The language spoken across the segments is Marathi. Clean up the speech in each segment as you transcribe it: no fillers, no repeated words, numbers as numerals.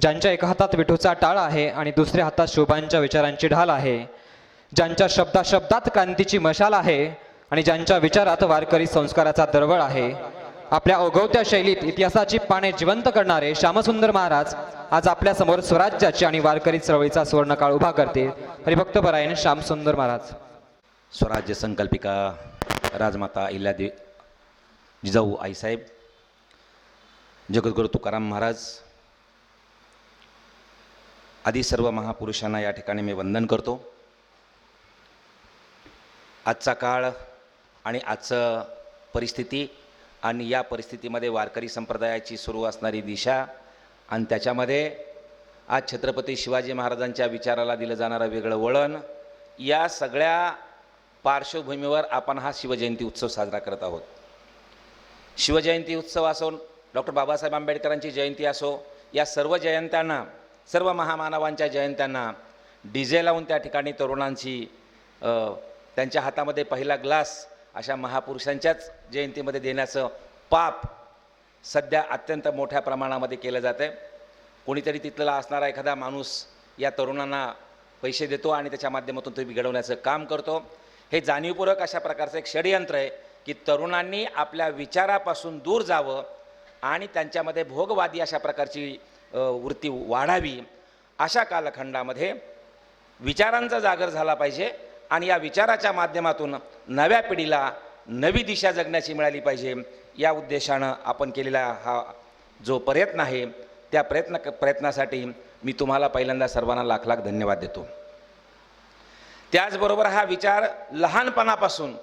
ज्यांच्या एका हातात विठूचा टाळ आहे आणि दुसऱ्या हातात शोभांच्या विचारांची ढाल आहे, ज्यांच्या शब्दात क्रांतीची मशाल आहे आणि ज्यांच्या विचारात वारकरी संस्काराचा दरवळ आहे, आपल्या ओघवत्या शैलीत इतिहासाची पाने जिवंत करणारे श्यामसुंदर महाराज आज आपल्या समोर स्वराज्याची आणि वारकरी चळवळीचा सुवर्णकाळ उभा करते. हरिभक्त परायण श्यामसुंदर महाराज. स्वराज्य संकल्पिका राजमाता अहिल्यादेवी जिजाऊ आईसाहेब, जगद्गुरू तुकाराम महाराज आदी सर्व महापुरुषांना या ठिकाणी मी वंदन करतो. आजचा काळ आणि आजचं परिस्थिती आणि या परिस्थितीमध्ये वारकरी संप्रदायाची सुरू असणारी दिशा आणि त्याच्यामध्ये आज छत्रपती शिवाजी महाराजांच्या विचाराला दिलं जाणारं वेगळं वळण, या सगळ्या पार्श्वभूमीवर आपण हा शिवजयंती उत्सव साजरा करत आहोत. शिवजयंती उत्सव असो, डॉक्टर बाबासाहेब आंबेडकरांची जयंती असो, या सर्व जयंत्यांना, सर्व महामानवांच्या जयंत्यांना डीजे लावून त्या ठिकाणी तरुणांची त्यांच्या हातामध्ये पहिला ग्लास अशा महापुरुषांच्याच जयंतीमध्ये देण्याचं पाप सध्या अत्यंत मोठ्या प्रमाणामध्ये केलं जातं आहे. कोणीतरी तिथला असणारा एखादा माणूस या तरुणांना पैसे देतो आणि त्याच्या माध्यमातून तो बिघडवण्याचं काम करतो. हे जाणीवपूर्वक अशा प्रकारचं एक षडयंत्र आहे की तरुणांनी आपल्या विचारापासून दूर जावं आणि त्यांच्यामध्ये भोगवादी अशा प्रकारची वृत्ती वाढावी. अशा कालखंडामध्ये विचारांचा जागर झाला पाहिजे आणि या विचाराच्या माध्यमातून नव्या पिढीला नवी दिशा जगण्याची मिळाली पाहिजे. या उद्देशानं आपण केलेला हा जो प्रयत्न आहे, त्या प्रयत्नासाठी मी तुम्हाला पहिल्यांदा सर्वांना लाख लाख धन्यवाद देतो. त्याचबरोबर हा विचार लहानपणापासून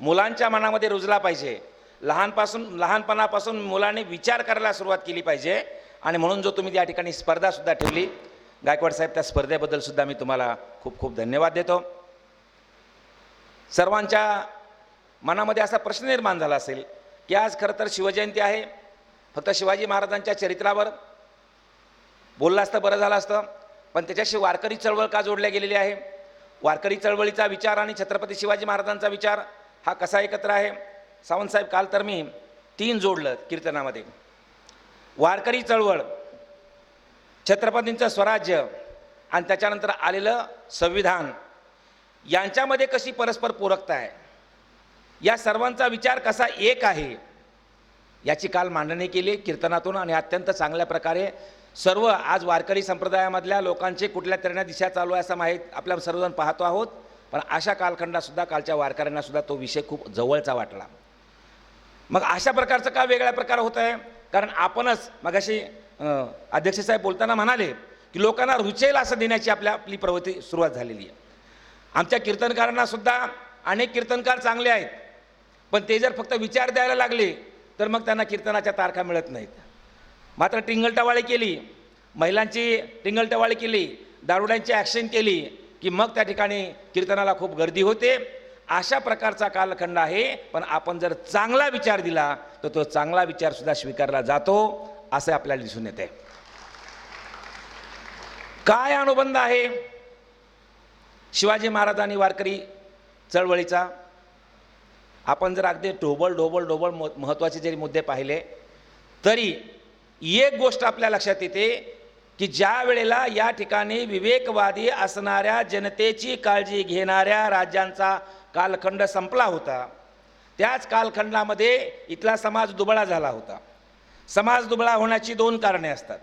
मुलांच्या मनामध्ये रुजला पाहिजे. लहानपणापासून मुलांनी विचार करायला सुरुवात केली पाहिजे. आणि म्हणून जो तुम्ही त्या ठिकाणी स्पर्धासुद्धा ठेवली, गायकवाड साहेब, त्या स्पर्धेबद्दलसुद्धा मी तुम्हाला खूप खूप धन्यवाद देतो. सर्वांच्या मनामध्ये असा प्रश्न निर्माण झाला असेल की आज खरं तर शिवजयंती आहे, फक्त शिवाजी महाराजांच्या चरित्रावर बोललं असतं बरं झालं असतं, पण त्याच्याशी वारकरी चळवळ का जोडल्या गेलेली आहे? वारकरी चळवळीचा विचार आणि छत्रपती शिवाजी महाराजांचा विचार हा कसा एकत्र आहे? सावंतसाहेब, काल तर मी 3 जोडलं कीर्तनामध्ये. वारकरी चळवळ, छत्रपतींचं स्वराज्य आणि त्याच्यानंतर आलेलं संविधान, यांच्यामध्ये कशी परस्पर पूरकता आहे, या सर्वांचा विचार कसा एक आहे, याची काल मांडणी केली कीर्तनातून. आणि अत्यंत चांगल्या प्रकारे सर्व आज वारकरी संप्रदायामधल्या लोकांचे कुठल्या तऱ्हेने दिशा चालू आहे असं माहीत आपल्या सर्वजण पाहतो आहोत. पण अशा कालखंडातसुद्धा कालच्या वारकऱ्यांनासुद्धा तो विषय खूप जवळचा वाटला. मग अशा प्रकारचं का वेगळा प्रकार होत आहे? कारण आपणच मगाशी अध्यक्ष साहेब बोलताना म्हणाले की लोकांना रुचेल असं देण्याची आपली प्रवृत्ती सुरुवात झालेली आहे. आमच्या कीर्तनकारांनासुद्धा अनेक कीर्तनकार चांगले आहेत, पण ते जर फक्त विचार द्यायला लागले तर मग त्यांना कीर्तनाच्या तारखा मिळत नाहीत. मात्र टिंगलटवाळी केली, महिलांची टिंगलटवाळी केली, दारुड्यांची ॲक्शन केली की मग त्या ठिकाणी कीर्तनाला खूप गर्दी होते. अशा प्रकारचा कालखंड आहे. पण आपण जर चांगला विचार दिला तर तो चांगला विचारसुद्धा स्वीकारला जातो, असं आपल्याला दिसून येते. काय अनुबंध आहे शिवाजी महाराज आणि वारकरी चळवळीचा? आपण जर अगदी ढोबळ महत्त्वाचे जरी मुद्दे पाहिले तरी एक गोष्ट आपल्या लक्षात येते की ज्या वेळेला या ठिकाणी विवेकवादी असणाऱ्या, जनतेची काळजी घेणाऱ्या राज्यांचा कालखंड संपला होता, त्याच कालखंडामध्ये इथला समाज दुबळा झाला होता. समाज दुबळा होण्याची 2 कारणे असतात.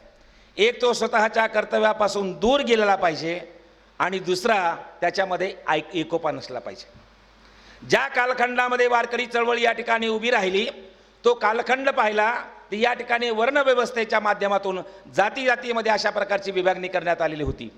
एक, तो स्वतःच्या कर्तव्यापासून दूर गेलेला पाहिजे आणि दुसरा, त्याच्यामध्ये एकोपा नसला पाहिजे. ज्या कालखंडामध्ये वारकरी चळवळ या ठिकाणी उभी राहिली, तो कालखंड पाहिला तर या ठिकाणी वर्णव्यवस्थेच्या माध्यमातून जातीमध्ये अशा प्रकारची विभागणी करण्यात आलेली होती.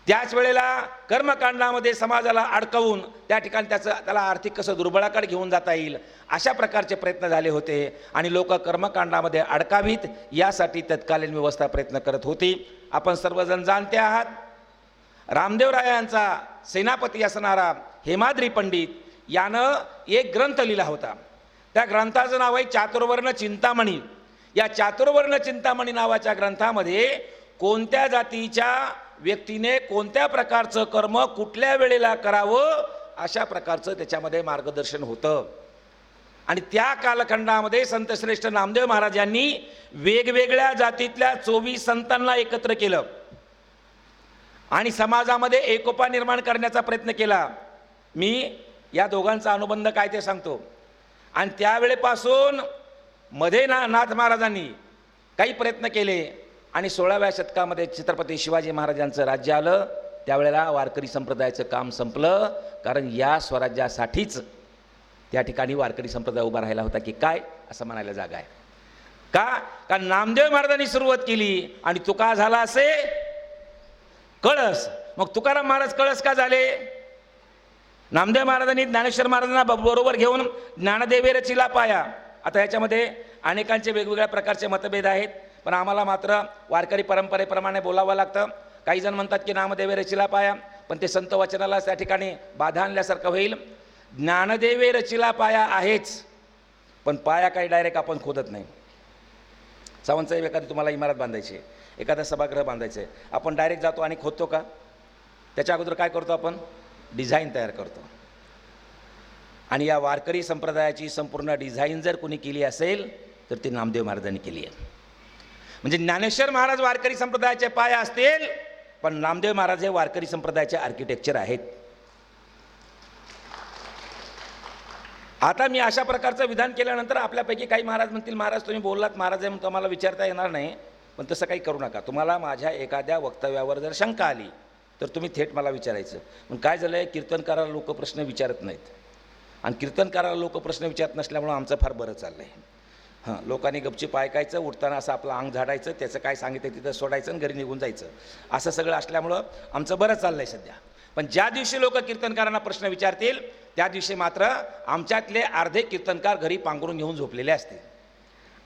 त्याच वेळेला कर्मकांडामध्ये समाजाला अडकवून त्या ठिकाणी त्याला आर्थिक कसं दुर्बळाकडे घेऊन जाता येईल अशा प्रकारचे प्रयत्न झाले होते आणि लोक कर्मकांडामध्ये अडकावीत यासाठी तत्कालीन व्यवस्था प्रयत्न करत होती. आपण सर्वजण जाणते आहात, रामदेवरायांचा सेनापती असणारा हेमाद्री पंडित यानं एक ग्रंथ लिहिला होता. त्या ग्रंथाचं नाव आहे चातुर्वर्ण चिंतामणी. या चातुर्वर्ण चिंतामणी नावाच्या ग्रंथामध्ये कोणत्या जातीच्या व्यक्तीने कोणत्या प्रकारचं कर्म कुठल्या वेळेला करावं अशा प्रकारचं त्याच्यामध्ये मार्गदर्शन होतं. आणि त्या कालखंडामध्ये संतश्रेष्ठ नामदेव महाराज यांनी वेगवेगळ्या जातीतल्या 24 संतांना एकत्र केलं आणि समाजामध्ये एकोपा निर्माण करण्याचा प्रयत्न केला. मी या दोघांचा अनुबंध काय ते सांगतो. आणि त्यावेळेपासून मध्ये नाथ महाराजांनी काही प्रयत्न केले आणि 16व्या शतकामध्ये छत्रपती शिवाजी महाराजांचं राज्य आलं. त्यावेळेला वारकरी संप्रदायाचं काम संपलं, कारण या स्वराज्यासाठीच त्या ठिकाणी वारकरी संप्रदाय उभा राहिला होता की काय असं म्हणायला जागा आहे. का नामदेव महाराजांनी सुरुवात केली आणि तुका झाला असे कळस. मग तुकाराम महाराज कळस का झाले? नामदेव महाराजांनी ज्ञानेश्वर महाराजांना बरोबर घेऊन ज्ञानदेवे रचिला पाया. आता याच्यामध्ये अनेकांचे वेगवेगळ्या प्रकारचे मतभेद आहेत, पण आम्हाला मात्र वारकरी परंपरेप्रमाणे बोलावं लागतं. काही जण म्हणतात की नामदेवे रचिला पाया, पण ते संत वचनाला त्या ठिकाणी बाधा आणल्यासारखं होईल. ज्ञानदेवे रचिला पाया आहेच, पण पाया काही डायरेक्ट आपण खोदत नाही. सावंतसाहेब एखादी तुम्हाला इमारत बांधायची आहे, एखादा सभागृह बांधायचं आहे, आपण डायरेक्ट जातो आणि खोदतो का? त्याच्या अगोदर काय करतो आपण? डिझाईन तयार करतो. आणि या वारकरी संप्रदायाची संपूर्ण डिझाईन जर कोणी केली असेल तर ती नामदेव महाराजांनी केली आहे. म्हणजे ज्ञानेश्वर महाराज वारकरी संप्रदायाचे पाया असतील, पण नामदेव महाराज हे वारकरी संप्रदायाचे आर्किटेक्चर आहेत. आता मी अशा प्रकारचं विधान केल्यानंतर आपल्यापैकी काही महाराज म्हणतील, महाराज तुम्ही बोललात महाराज आहे म्हणून आम्हाला विचारता येणार नाही. पण तसं काही करू नका. तुम्हाला माझ्या एखाद्या वक्तव्यावर जर शंका आली तर तुम्ही थेट मला विचारायचं. पण काय झालं आहे, कीर्तनकाराला लोक प्रश्न विचारत नाहीत आणि कीर्तनकाराला लोक प्रश्न विचारत नसल्यामुळं आमचं फार बरं चाललं आहे. हां, लोकांनी गपचीप ऐकायचं, उठताना असं आपलं अंग झाडायचं, त्याचं काय सांगितलं तिथं सोडायचं आणि घरी निघून जायचं, असं सगळं असल्यामुळं आमचं बरं चाललं आहे सध्या. पण ज्या दिवशी लोक कीर्तनकारांना प्रश्न विचारतील त्या दिवशी मात्र आमच्यातले अर्धे कीर्तनकार घरी पांघरून घेऊन झोपलेले असतील.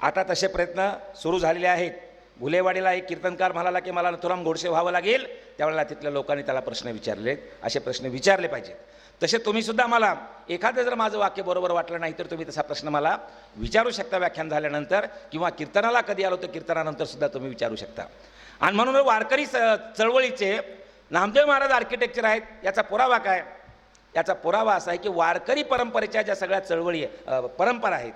आता तसे प्रयत्न सुरू झालेले आहेत. घुलेवाडीला एक कीर्तनकार म्हणाला की मला नथुराम गोडसे व्हावं लागेल, त्यावेळेला तिथल्या लोकांनी त्याला प्रश्न विचारले. असे प्रश्न विचारले पाहिजेत. तसे तुम्हीसुद्धा मला एखादं जर माझं वाक्य बरोबर वाटलं नाही तर तुम्ही तसा प्रश्न मला विचारू शकता व्याख्यान झाल्यानंतर, किंवा कीर्तनाला कधी आलो तर कीर्तनानंतर सुद्धा तुम्ही विचारू शकता. आणि म्हणून वारकरी चळवळीचे नामदेव महाराज आर्किटेक्चर आहेत. याचा पुरावा काय? याचा पुरावा असा आहे की वारकरी परंपरेच्या ज्या सगळ्या चळवळी परंपरा आहेत,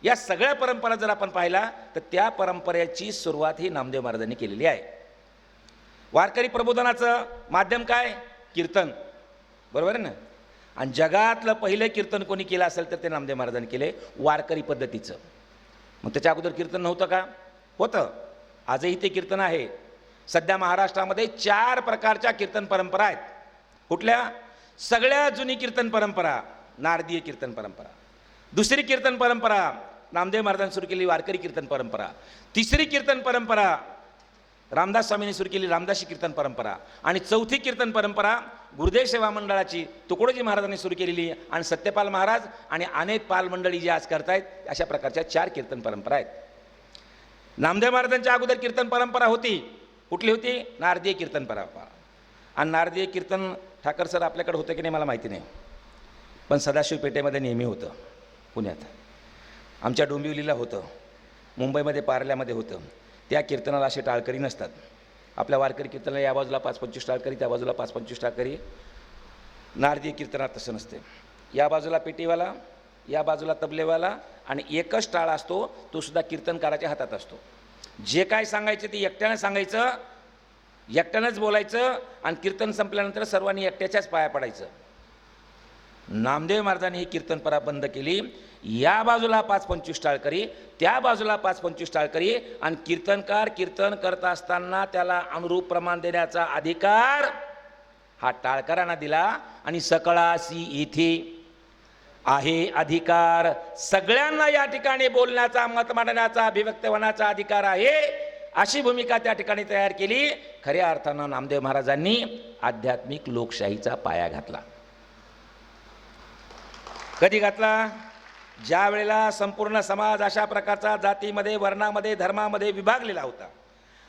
या सगळ्या परंपरा जर आपण पाहिला तर त्या परंपरेची सुरुवात ही नामदेव महाराजांनी केलेली आहे. वारकरी प्रबोधनाचं माध्यम काय? कीर्तन, बरोबर आहे ना? आणि जगातलं पहिलं कीर्तन कोणी केलं असेल तर ते नामदेव महाराजांनी केले, वारकरी पद्धतीचं. मग त्याच्या अगोदर कीर्तन नव्हतं का? होतं. आजही ते कीर्तन आहे. सध्या महाराष्ट्रामध्ये 4 प्रकारच्या कीर्तन परंपरा आहेत. कुठल्या? सगळ्यात जुनी कीर्तन परंपरा नारदीय कीर्तन परंपरा. दुसरी कीर्तन परंपरा नामदेव महाराजांनी सुरू केली वारकरी कीर्तन परंपरा. तिसरी कीर्तन परंपरा रामदास स्वामींनी सुरू केली रामदासी कीर्तन परंपरा. आणि चौथी कीर्तन परंपरा गुरुदेव सेवा मंडळाची तुकडोजी महाराजांनी सुरू केलेली आणि सत्यपाल महाराज आणि अनेक पाल मंडळी जे आज करतायत, अशा प्रकारच्या 4 कीर्तन परंपरा आहेत. नामदेव महाराजांच्या अगोदर कीर्तन परंपरा होती. कुठली होती? नारदीय कीर्तन परंपरा. आणि नारदीय कीर्तन ठाकर सर आपल्याकडे होतं की नाही मला माहिती नाही, पण सदाशिव पेठेमध्ये नेहमी होतं. पुण्यात आमच्या डोंबिवलीला होतं, मुंबईमध्ये पार्ल्यामध्ये होतं. त्या कीर्तनाला असे टाळकरी नसतात. आपल्या वारकरी कीर्तनाला या बाजूला 5-25 टाळकरी, त्या बाजूला 5-25 टाळकरी. नारदीय कीर्तनात तसं नसते. या बाजूला पेटीवाला, या बाजूला तबलेवाला आणि एकच टाळ असतो, तो सुद्धा कीर्तनकाराच्या हातात असतो. जे काय सांगायचं ते एकट्यानं सांगायचं, एकट्यानंच बोलायचं आणि कीर्तन संपल्यानंतर सर्वांनी एकट्याच्याच पाया पडायचं. नामदेव महाराजांनी ही कीर्तनपरा बंद केली. या बाजूला 5-25 टाळकरी, त्या बाजूला 5-25 टाळकरी. आणि कीर्तनकार कीर्तन करत असताना त्याला अनुरूप प्रमाण देण्याचा अधिकार हा टाळकरांना दिला. आणि सकळासी येथे आहे अधिकार, सगळ्यांना या ठिकाणी बोलण्याचा, मत मांडण्याचा, अभिव्यक्त होण्याचा अधिकार आहे, अशी भूमिका त्या ठिकाणी तयार केली. खऱ्या अर्थानं नामदेव महाराजांनी आध्यात्मिक लोकशाहीचा पाया घातला. कधी घातला? ज्या वेळेला संपूर्ण समाज अशा प्रकारचा जातीमध्ये, वर्णामध्ये, धर्मामध्ये विभागलेला होता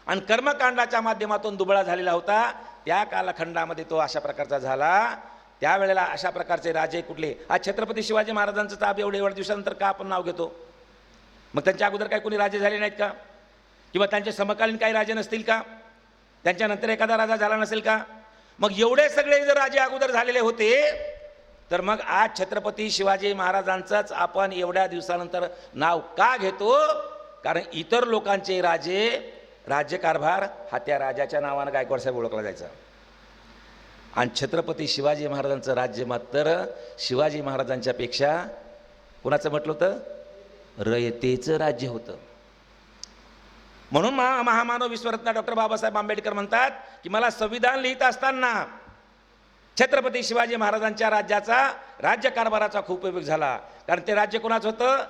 आणि कर्मकांडाच्या माध्यमातून दुबळा झालेला होता, त्या कालखंडामध्ये तो अशा प्रकारचा झाला. त्यावेळेला अशा प्रकारचे राजे कुठले? आज छत्रपती शिवाजी महाराजांचं तर एवढ्या दिवसानंतर का आपण नाव घेतो? मग त्यांच्या अगोदर काय कोणी राजे झाले नाहीत का? किंवा त्यांचे समकालीन काही राजे नसतील का? त्यांच्यानंतर एखादा राजा झाला नसेल का? मग एवढे सगळे जर राजे अगोदर झालेले होते तर मग आज छत्रपती शिवाजी महाराजांचंच आपण एवढ्या दिवसानंतर नाव का घेतो? कारण इतर लोकांचे राज्यकारभार हा त्या राजाच्या नावानं गायकवाड साहेब ओळखला जायचा, आणि छत्रपती शिवाजी महाराजांचं राज्य मात्र शिवाजी महाराजांच्या पेक्षा कुणाचं म्हटलं होतं? रयतेचं राज्य होतं. म्हणून महामानव विश्वरत्न डॉक्टर बाबासाहेब आंबेडकर म्हणतात की मला संविधान लिहित असताना छत्रपती शिवाजी महाराजांच्या राज्यकारभाराचा खूप उपयोग झाला, कारण ते राज्य कुणाचं होतं?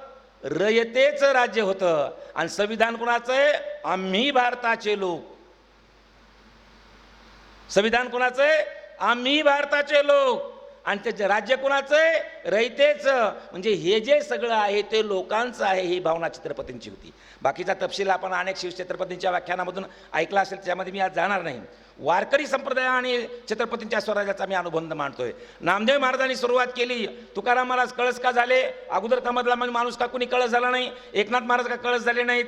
रयतेचं राज्य होतं. आणि संविधान कुणाचं आहे? आम्ही भारताचे लोक. संविधान कुणाचं आहे? आम्ही भारताचे लोक. आणि ते राज्य कुणाचं आहे? रयतेचं. म्हणजे हे जे सगळं आहे ते लोकांचं आहे, ही भावना छत्रपतींची होती. बाकीचा तपशील आपण अनेक शिवछत्रपतींच्या व्याख्यानामधून ऐकला असेल, त्यामध्ये मी आज जाणार नाही. वारकरी संप्रदाय आणि छत्रपतींच्या स्वराज्याचा मी अनुबंध मांडतोय. नामदेव महाराजांनी सुरुवात केली, तुकाराम महाराज कळस का झाले? अगोदर कामधला माणूस का कुणी कळस झाला नाही? एकनाथ महाराज का कळस झाले नाहीत?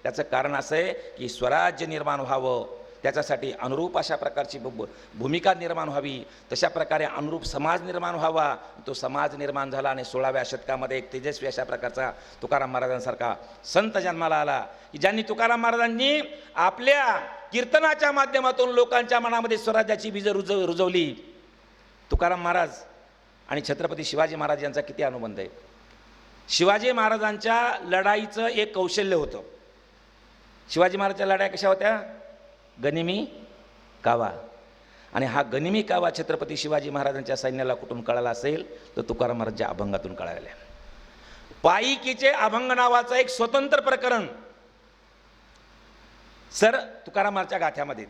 त्याचं कारण असं आहे की स्वराज्य निर्माण व्हावं, त्याच्यासाठी अनुरूप अशा प्रकारची भूमिका निर्माण व्हावी, तशा प्रकारे अनुरूप समाज निर्माण व्हावा. तो समाज निर्माण झाला आणि 16व्या शतकामध्ये एक तेजस्वी अशा प्रकारचा तुकाराम महाराजांसारखा संत जन्माला आला, की ज्यांनी तुकाराम महाराजांनी आपल्या कीर्तनाच्या माध्यमातून लोकांच्या मनामध्ये स्वराज्याची बीज रुजवली. तुकाराम महाराज आणि छत्रपती शिवाजी महाराज यांचा किती अनुबंध आहे? शिवाजी महाराजांच्या लढाईचं एक कौशल्य होतं. शिवाजी महाराजांच्या लढाया कशा होत्या? गनिमी कावा. आणि हा गनिमी कावा छत्रपती शिवाजी महाराजांच्या सैन्याला कुठून कळाला असेल तर तुकाराम महाराजांच्या अभंगातून कळाला. पायिकीचे अभंग नावाचं एक स्वतंत्र प्रकरण सर तुकाराम महाराजच्या गाथ्यामध्ये,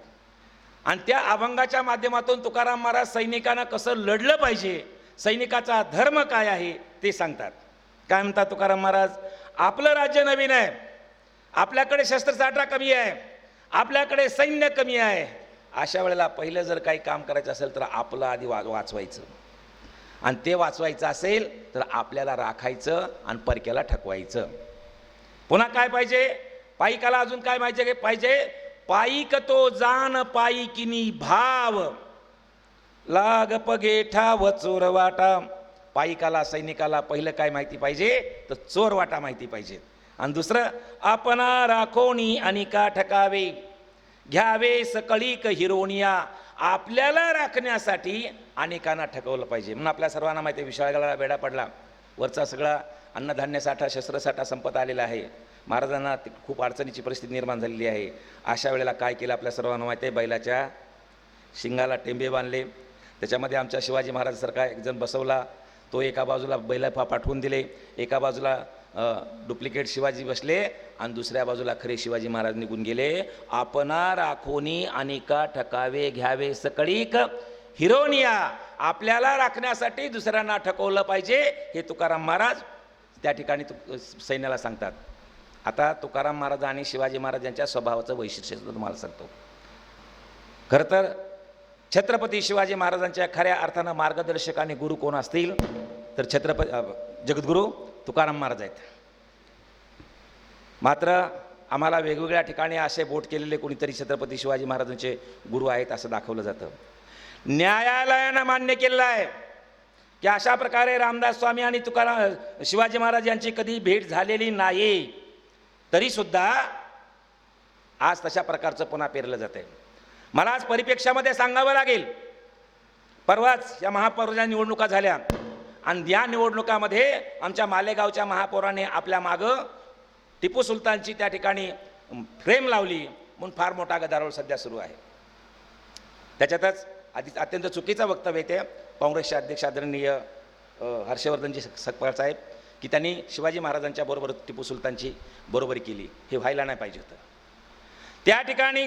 आणि त्या अभंगाच्या माध्यमातून तुकाराम महाराज सैनिकांना कसं लढलं पाहिजे, सैनिकाचा धर्म काय आहे ते सांगतात. काय म्हणतात तुकाराम महाराज? आपलं राज्य नवीन आहे, आपल्याकडे शस्त्रसाठा कमी आहे, आपल्याकडे सैन्य कमी आहे. अशा वेळेला पहिलं जर काही काम करायचं असेल तर आपलं आधी वाचवायचं, आणि ते वाचवायचं असेल तर आपल्याला राखायचं आणि परक्याला ठकवायचं. पुन्हा काय पाहिजे? पायिकाला अजून काय पाहिजे? पायिक तो जाण पायिकिनी भाव, लाग पगे ठाव चोर वाटा. पायिकाला सैनिकाला पहिलं काय माहिती पाहिजे तर चोर वाटा माहिती पाहिजे. आणि दुसरं, आपणा राखोनी अनिका ठकावे, घ्यावे सकळीक हिरोनिया. आपल्याला राखण्यासाठी अनेकांना ठकवलं पाहिजे. म्हणून आपल्या सर्वांना माहिती आहे विशाळगडाला वेढा पडला, वरचा सगळा अन्नधान्य साठा शस्त्रसाठा संपत आलेला आहे, महाराजांना खूप अडचणीची परिस्थिती निर्माण झालेली आहे. अशा वेळेला काय केलं आपल्या सर्वांना माहिती आहे? बैलाच्या शिंगाला टेंबे बांधले, त्याच्यामध्ये आमच्या शिवाजी महाराजांसारखा एक जण बसवला, तो एका बाजूला बैला पाठवून दिले, एका बाजूला डुप्लिकेट शिवाजी बसले आणि दुसऱ्या बाजूला खरे शिवाजी महाराज निघून गेले. आपणा राखोनी अनिका ठकावे, घ्यावे सकळीक हिरोनिया. आपल्याला राखण्यासाठी दुसऱ्यांना ठकवलं पाहिजे, हे तुकाराम महाराज त्या ठिकाणी सैन्याला सांगतात. आता तुकाराम महाराज आणि शिवाजी महाराज यांच्या स्वभावाचं वैशिष्ट्य तुम्हाला सांगतो. खरं तर छत्रपती शिवाजी महाराजांच्या खऱ्या अर्थानं मार्गदर्शक आणि गुरु कोण असतील तर जगद्गुरू तुकाराम महाराज आहेत. मात्र आम्हाला वेगवेगळ्या ठिकाणी असे बोट केलेले कोणीतरी छत्रपती शिवाजी महाराजांचे गुरु आहेत असं दाखवलं जातं. न्यायालयानं मान्य केलेलं आहे की अशा प्रकारे रामदास स्वामी आणि तुकाराम शिवाजी महाराज यांची कधी भेट झालेली नाही, तरी सुद्धा आज तशा प्रकारचं पुन्हा पेरलं जात आहे. मला आज परिप्रेक्षामध्ये सांगावं लागेल, परवाच या महापौराच्या निवडणुका झाल्या आणि या निवडणुकामध्ये आमच्या मालेगावच्या महापौराने आपल्या मागं टिपू सुलतानची त्या ठिकाणी फ्रेम लावली म्हणून फार मोठा गदारोळ सध्या सुरू आहे. त्याच्यातच अत्यंत चुकीचं वक्तव्य ते काँग्रेसचे अध्यक्ष आदरणीय हर्षवर्धनजी सकपाळ साहेब की त्यांनी शिवाजी महाराजांच्या बरोबर टिपू सुलतानची बरोबरी केली. हे व्हायला नाही पाहिजे होतं. त्या ठिकाणी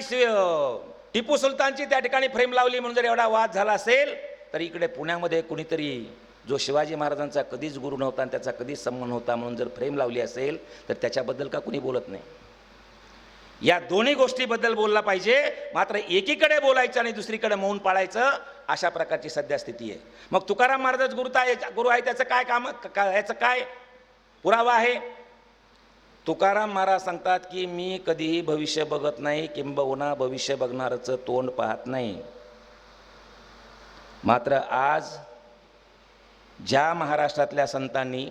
टिपू सुलतानची त्या ठिकाणी फ्रेम लावली म्हणून जर एवढा वाद झाला असेल तर इकडे पुण्यामध्ये कुणीतरी जो शिवाजी महाराजांचा कधीच गुरु नव्हता आणि त्याचा कधीच संबंध नव्हता म्हणून जर फ्रेम लावली असेल तर त्याच्याबद्दल का कुणी बोलत नाही? या दोन्ही गोष्टीबद्दल बोलला पाहिजे. मात्र एकीकडे बोलायचं आणि दुसरीकडे मौन पाळायचं, अशा प्रकारची सध्या स्थिती आहे. मग तुकाराम महाराज गुरु आहे त्याचं काय काम, याचं काय पुरावा आहे? तुकाराम महाराज सांगतात की मी कधीही भविष्य बघत नाही, किंबहुना भविष्य बघणारचं तोंड पाहत नाही. मात्र आज ज्या महाराष्ट्रातल्या संतांनी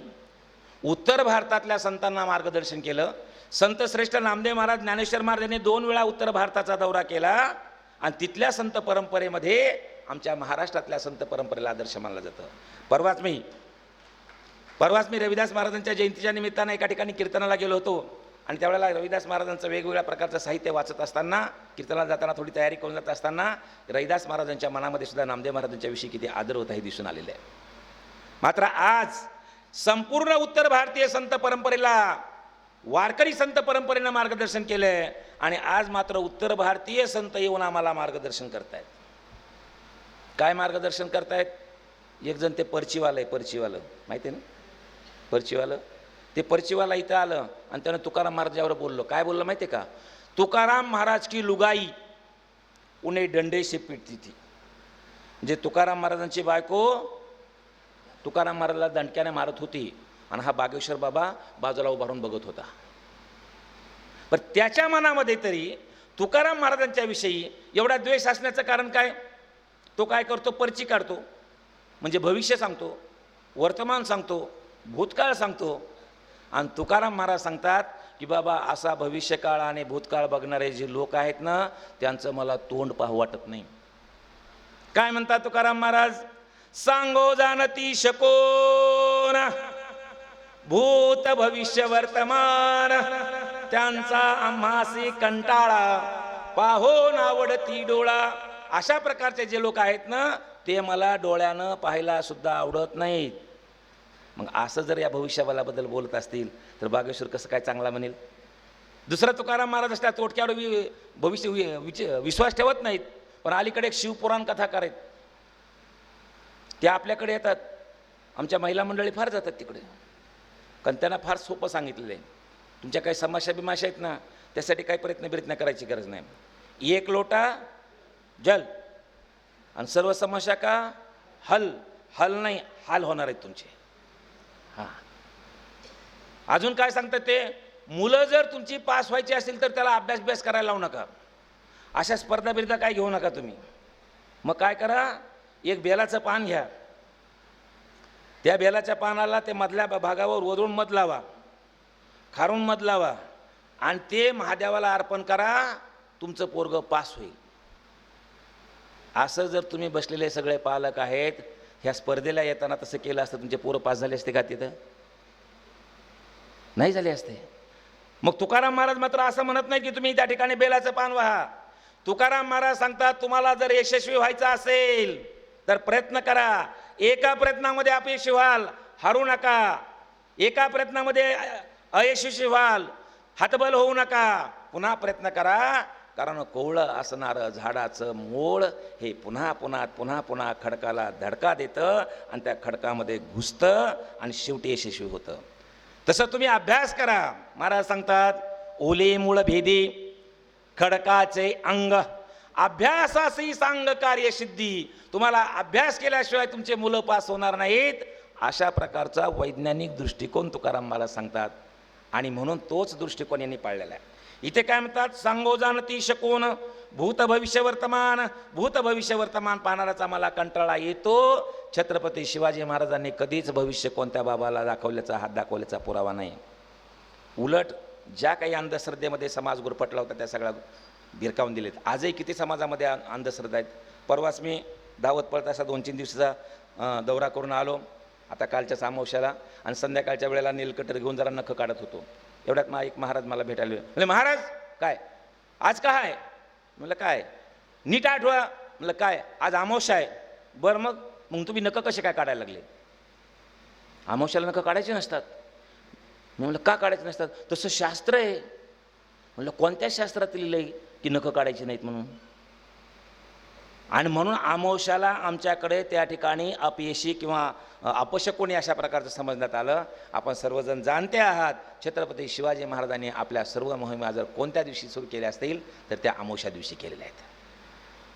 उत्तर भारतातल्या संतांना मार्गदर्शन केलं, संत श्रेष्ठ नामदेव महाराज, ज्ञानेश्वर महाराज यांनी 2 वेळा उत्तर भारताचा दौरा केला आणि तिथल्या संत परंपरेमध्ये आमच्या महाराष्ट्रातल्या संत परंपरेला आदर्श मानलं जातं. परवाच मी रविदास महाराजांच्या जयंतीच्या निमित्तानं एका ठिकाणी कीर्तनाला गेलो होतो आणि त्यावेळेला रविदास महाराजांचं वेगवेगळ्या प्रकारचं साहित्य वाचत असताना, कीर्तनाला जाताना थोडी तयारी करून जात असताना रविदास महाराजांच्या मनामध्ये सुद्धा नामदेव महाराजांच्या विषयी किती आदर होता हे दिसून आलेलं आहे. मात्र आज संपूर्ण उत्तर भारतीय संत परंपरेला, वारकरी संत परंपरेनं मार्गदर्शन केलंय आणि आज मात्र उत्तर भारतीय संत येऊन आम्हाला मार्गदर्शन करतायत. काय मार्गदर्शन करतायत? एक जण ते पर्चीवालं आहे, पर्चीवालं माहिती आहे ना, पर्चीवालं. ते पर्चीवाला इथं आलं आणि त्यानं तुकाराम महाराजावर बोललो. काय बोललं माहिती आहे का? तुकाराम महाराज की लुगाई उन्हें डंडे से पीटती थी. म्हणजे तुकाराम महाराजांची बायको तुकाराम महाराजला दणक्याने मारत होती आणि हा बागेश्वर बाबा बाजूला उभारून बघत होता. पण त्याच्या मनामध्ये तरी तुकाराम महाराजांच्या विषयी एवढा द्वेष असण्याचं कारण काय? तो काय करतो? पर्ची काढतो, म्हणजे भविष्य सांगतो, वर्तमान सांगतो, भूतकाळ सांगतो. आणि तुकाराम महाराज सांगतात की बाबा असा भविष्यकाळ आणि भूतकाळ बघणारे जे लोक आहेत ना, त्यांचं मला तोंड पाहू वाटत नाही. काय म्हणतात तुकाराम महाराज? सांगो जाणती शकोन भूत भविष्य वर्तमान, त्यांचा आम्हासी कंटाळा पाहून आवडती डोळा. अशा प्रकारचे जे लोक आहेत ना, ते मला डोळ्यानं पाहायला सुद्धा आवडत नाहीत. मग असं जर या भविष्यवाल्याबद्दल बोलत असतील तर बागेश्वर कसं काय चांगला म्हणेल? दुसरा तुकाराम महाराज असल्या तोटक्यावर विश्वास ठेवत नाहीत. पण अलीकडे एक शिवपुराण कथाकार आहेत, ते आपल्याकडे येतात. आमच्या महिला मंडळी फार जातात तिकडे, कारण त्यांना फार सोपं सांगितलेलं आहे. तुमच्या काही समस्या बिमाशा आहेत ना, त्यासाठी काही प्रयत्न करायची गरज नाही. 1 लोटा जल आणि सर्व समस्या का हल नाही, हाल होणार आहेत तुमचे. हां, अजून काय सांगतात ते? मुलं जर तुमची पास व्हायची असेल तर त्याला अभ्यास करायला लावू नका. अशा स्पर्धा बिर्धा काय घेऊ नका तुम्ही. मग काय करा? एक बेलाचं पान घ्या, त्या बेलाच्या पानाला ते मधल्या भागावर वरून मध लावा, खारून मध लावा आणि ते महादेवाला अर्पण करा, तुमचं पोरगं पास होईल. असं जर तुम्ही बसलेले सगळे पालक आहेत, ह्या स्पर्धेला येताना तसं केलं असतं, तुमचे पोरं पास झाले असते का? तिथं नाही झाले असते. मग तुकाराम महाराज मात्र असं म्हणत नाही की तुम्ही त्या ठिकाणी बेलाचं पान वाहा. तुकाराम महाराज सांगतात, तुम्हाला जर यशस्वी व्हायचं असेल तर प्रयत्न करा. एका प्रयत्नामध्ये अपयशी व्हाल, हरू नका. एका प्रयत्नामध्ये अयशस्वी व्हाल, हतबल होऊ नका. पुन्हा प्रयत्न करा, कारण कोवळं असणारं झाडाचं मूळ हे पुन्हा पुन्हा खडकाला धडका देतं आणि त्या खडकामध्ये घुसतं आणि शेवटी यशस्वी होतं. तसं तुम्ही अभ्यास करा. महाराज सांगतात, ओले मूळ भेदी खडकाचे अंग, अभ्यासाशी सांग कार्य सिद्धी. तुम्हाला अभ्यास केल्याशिवाय तुमचे मुलं पास होणार नाहीत. अशा प्रकारचा वैज्ञानिक दृष्टिकोन तुकाराम महाराज सांगतात आणि म्हणून तोच दृष्टिकोन यांनी पाळलेला आहे. इथे काय म्हणतात? सांगो जाणती शकोन भूत भविष्य वर्तमान पाहणाराचा मला कंटाळा येतो. छत्रपती शिवाजी महाराजांनी कधीच भविष्य कोणत्या बाबाला हात दाखवल्याचा पुरावा नाही. उलट ज्या काही अंधश्रद्धेमध्ये समाज गुरफटला होता त्या सगळ्या भिरकावून दिलेत. आजही किती समाजामध्ये अंधश्रद्धा आहेत. परवाच मी धावत पळत असा 2-3 दिवसाचा दौरा करून आलो, आता कालच्याच अमावस्याला, आणि संध्याकाळच्या वेळेला नीलकटर घेऊन जरा नखं काढत होतो. एवढ्यात एक महाराज मला भेटायला म्हणजे, महाराज काय आज काय आहे? म्हणलं काय? नीट आठवा. म्हणलं काय? आज अमावस्या आहे. बरं मग तुम्ही नखं कसे काय काढायला लागले? अमावस्याला नखं काढायचे नसतात. म्हणलं का काढायचे नसतात? तसं शास्त्र आहे. म्हणलं कोणत्या शास्त्रात लिहिलं आहे की नखं काढायची नाहीत म्हणून? आणि म्हणून अमावस्याला आमच्याकडे त्या ठिकाणी अपयशी किंवा अपशकुनी अशा प्रकारचं समजण्यात आलं. आपण सर्वजण जाणते आहात, छत्रपती शिवाजी महाराजांनी आपल्या सर्व मोहिमा जर कोणत्या दिवशी सुरू केल्या असतील तर त्या अमावस्या दिवशी केलेल्या आहेत.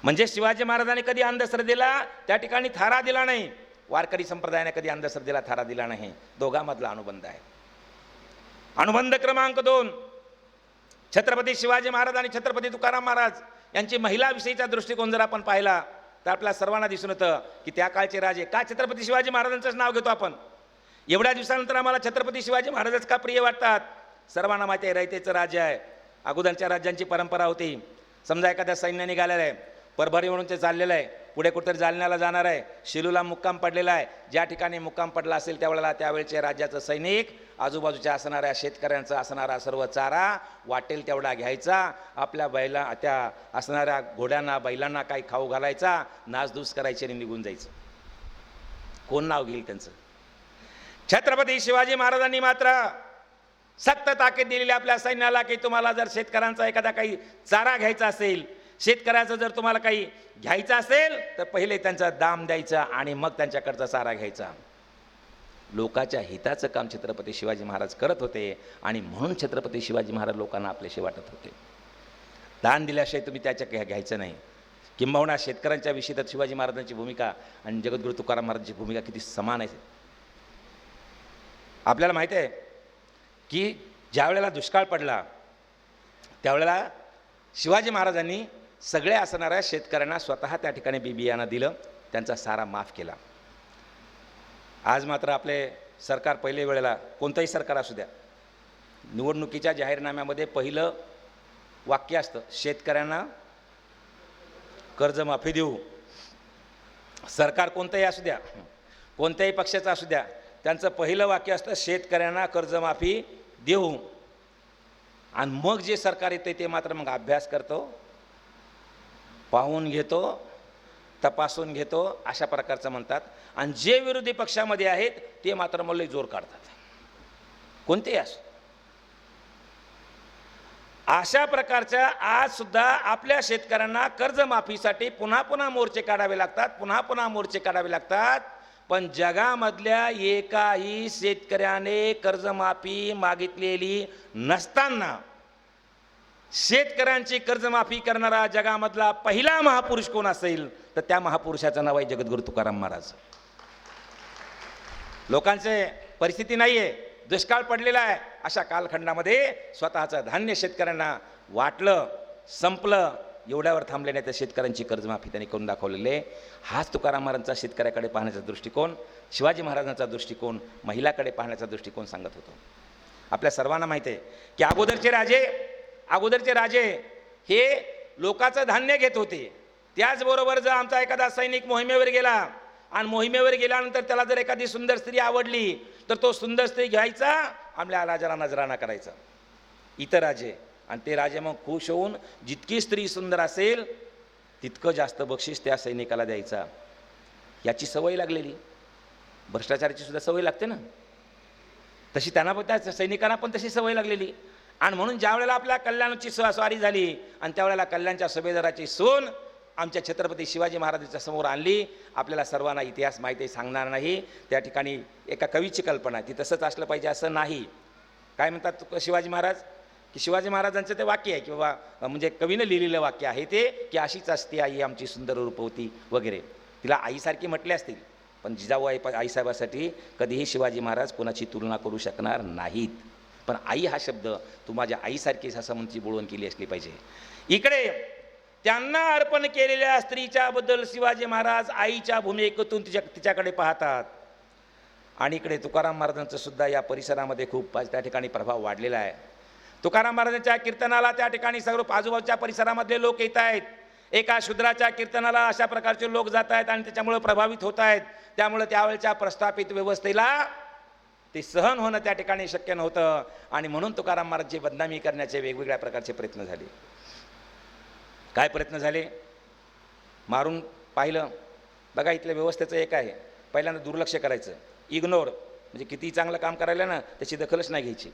म्हणजे शिवाजी महाराजांनी कधी अंधश्रद्धेला त्या ठिकाणी थारा दिला नाही, वारकरी संप्रदायाने कधी अंधश्रद्धेला थारा दिला नाही. दोघांमधला अनुबंध आहे. अनुबंध क्रमांक 2, छत्रपती शिवाजी महाराज आणि छत्रपती तुकाराम महाराज यांची महिलाविषयीचा दृष्टिकोन जर आपण पाहिला तर आपल्या सर्वांना दिसून येतं की त्या काळचे राजे का छत्रपती शिवाजी महाराजांचंच नाव घेतो आपण. एवढ्या दिवसानंतर आम्हाला छत्रपती शिवाजी महाराजच का प्रिय वाटतात. सर्वांना माहिती आहे रयतेचं राज्य आहे. अगोदरच्या राज्यांची परंपरा होती. समजा एखाद्या सैन्य निघालेलं आहे, परभणी म्हणून ते चाललेलं आहे, पुढे कुठेतरी जालन्याला जाणार आहे, शिलूला मुक्काम पडलेला आहे. ज्या ठिकाणी मुक्काम पडला असेल त्यावेळेला त्यावेळेचे राज्याचं सैनिक आजूबाजूच्या असणाऱ्या शेतकऱ्यांचा असणारा सर्व चारा वाटेल तेवढा घ्यायचा, आपल्या त्या असणाऱ्या घोड्यांना बैलांना काही खाऊ घालायचा, नासधूस करायची आणि निघून जायचं. कोण नाव घेईल त्यांचं. छत्रपती शिवाजी महाराजांनी मात्र सक्त ताकीद दिलेली आपल्या सैन्याला की तुम्हाला जर शेतकऱ्यांचा एखादा काही चारा घ्यायचा असेल, शेतकऱ्याचं जर तुम्हाला काही घ्यायचं असेल तर पहिले त्यांचा दाम द्यायचा आणि मग त्यांच्याकडचा चारा घ्यायचा. लोकांच्या हिताचं काम छत्रपती शिवाजी महाराज करत होते आणि म्हणून छत्रपती शिवाजी महाराज लोकांना आपल्याशी वाटत होते. दान दिल्याशिवाय तुम्ही त्याच्या घ्यायचं नाही. किंबहुना शेतकऱ्यांच्या विषयी तर शिवाजी महाराजांची भूमिका आणि जगद्गुरू तुकाराम महाराजांची भूमिका किती समान आहे. आपल्याला माहिती आहे की ज्या वेळेला दुष्काळ पडला त्यावेळेला शिवाजी महाराजांनी सगळ्या असणाऱ्या शेतकऱ्यांना स्वतः त्या ठिकाणी बियाणं दिलं, त्यांचा सारा माफ केला. आज मात्र आपले सरकार पहिले वेळेला कोणतंही सरकार असू द्या, निवडणुकीच्या जाहीरनाम्यामध्ये पहिलं वाक्य असतं शेतकऱ्यांना कर्जमाफी देऊ. सरकार कोणतंही असू द्या, कोणत्याही पक्षाचं असू द्या, त्यांचं पहिलं वाक्य असतं शेतकऱ्यांना कर्जमाफी देऊ. आणि मग जे सरकार येते ते मात्र मग अभ्यास करतो, पाहून घेतो, तपासून घेतो, अशा प्रकारचं म्हणतात. आणि जे विरोधी पक्षामध्ये आहेत ते मात्र मला जोर काढतात, कोणतेही असो. अशा प्रकारच्या आज सुद्धा आपल्या शेतकऱ्यांना कर्जमाफीसाठी पुन्हा पुन्हा मोर्चे काढावे लागतात, पुन्हा पुन्हा मोर्चे काढावे लागतात. पण जगामधल्या एकाही शेतकऱ्याने कर्जमाफी मागितलेली नसताना शेतकऱ्यांची कर्जमाफी करणारा जगामधला पहिला महापुरुष कोण असेल तर त्या महापुरुषाचं नाव आहे जगद्गुरू तुकाराम महाराज. लोकांचे परिस्थिती नाही आहे, दुष्काळ पडलेला आहे, अशा कालखंडामध्ये स्वतःचं धान्य शेतकऱ्यांना वाटलं, संपलं, एवढ्यावर थांबले नाही तर शेतकऱ्यांची कर्जमाफी त्यांनी करून दाखवलेले. हाच तुकाराम महाराजांचा शेतकऱ्याकडे पाहण्याचा दृष्टिकोन, शिवाजी महाराजांचा दृष्टिकोन, महिलाकडे पाहण्याचा दृष्टिकोन सांगत होतो. आपल्या सर्वांना माहिती आहे की अगोदरचे राजे हे लोकांचं धान्य घेत होते. त्याचबरोबर जर आमचा एखादा सैनिक मोहिमेवर गेला आणि मोहिमेवर गेल्यानंतर त्याला जर एखादी सुंदर स्त्री आवडली तर तो सुंदर स्त्री घ्यायचा, आपल्या राजाला नजराणा करायचा इतर राजे. आणि ते राजे मग खुश होऊन जितकी स्त्री सुंदर असेल तितकं जास्त बक्षीस त्या सैनिकाला द्यायचा. याची सवय लागलेली, भ्रष्टाचाराची सुद्धा सवय लागते ना, तशी त्यांना पण त्या सैनिकांना पण तशी सवय लागलेली. आणि म्हणून ज्या वेळेला आपल्या कल्याणची स्वारी झाली आणि त्यावेळेला कल्याणच्या सुभेदाराची सून आमच्या छत्रपती शिवाजी महाराजांच्या समोर आणली. आपल्याला सर्वांना इतिहास माहिती सांगणार नाही, त्या ठिकाणी एका कवीची कल्पना ती तसंच असलं पाहिजे असं नाही. काय म्हणतात शिवाजी महाराज की शिवाजी महाराजांचं ते वाक्य आहे की बाबा म्हणजे कवीनं लिहिलेलं वाक्य आहे ते की अशीच असते आई आमची सुंदर रूपवती वगैरे. तिला आईसारखी म्हटले असतील पण जिजाऊ आईसाहेबासाठी कधीही शिवाजी महाराज कोणाची तुलना करू शकणार नाहीत. पण आई हा शब्द तू माझ्या आईसारखीच असं म्हणची बोलवण केली असली पाहिजे. इकडे त्यांना अर्पण केलेल्या स्त्रीच्या बद्दल शिवाजी महाराज आईच्या भूमिकेतून तिच्याकडे पाहतात. आणि इकडे तुकाराम महाराजांचं सुद्धा या परिसरामध्ये खूप त्या ठिकाणी प्रभाव वाढलेला आहे. तुकाराम महाराजांच्या कीर्तनाला त्या ठिकाणी सर्व आजूबाजूच्या परिसरामधले लोक येत आहेत. एका शूद्राच्या कीर्तनाला अशा प्रकारचे लोक जात आहेत आणि त्याच्यामुळे प्रभावित होत आहेत. त्यामुळे त्यावेळच्या प्रस्थापित व्यवस्थेला ते सहन होणं त्या ठिकाणी शक्य नव्हतं आणि म्हणून तुकाराम महाराजची बदनामी करण्याचे वेगवेगळ्या प्रकारचे प्रयत्न झाले. काय प्रयत्न झाले मारून पाहिलं बघा. इथल्या व्यवस्थेचं एक आहे, पहिल्यांदा दुर्लक्ष करायचं, इग्नोर, म्हणजे किती चांगलं काम करायला ना त्याची दखलच नाही घ्यायची.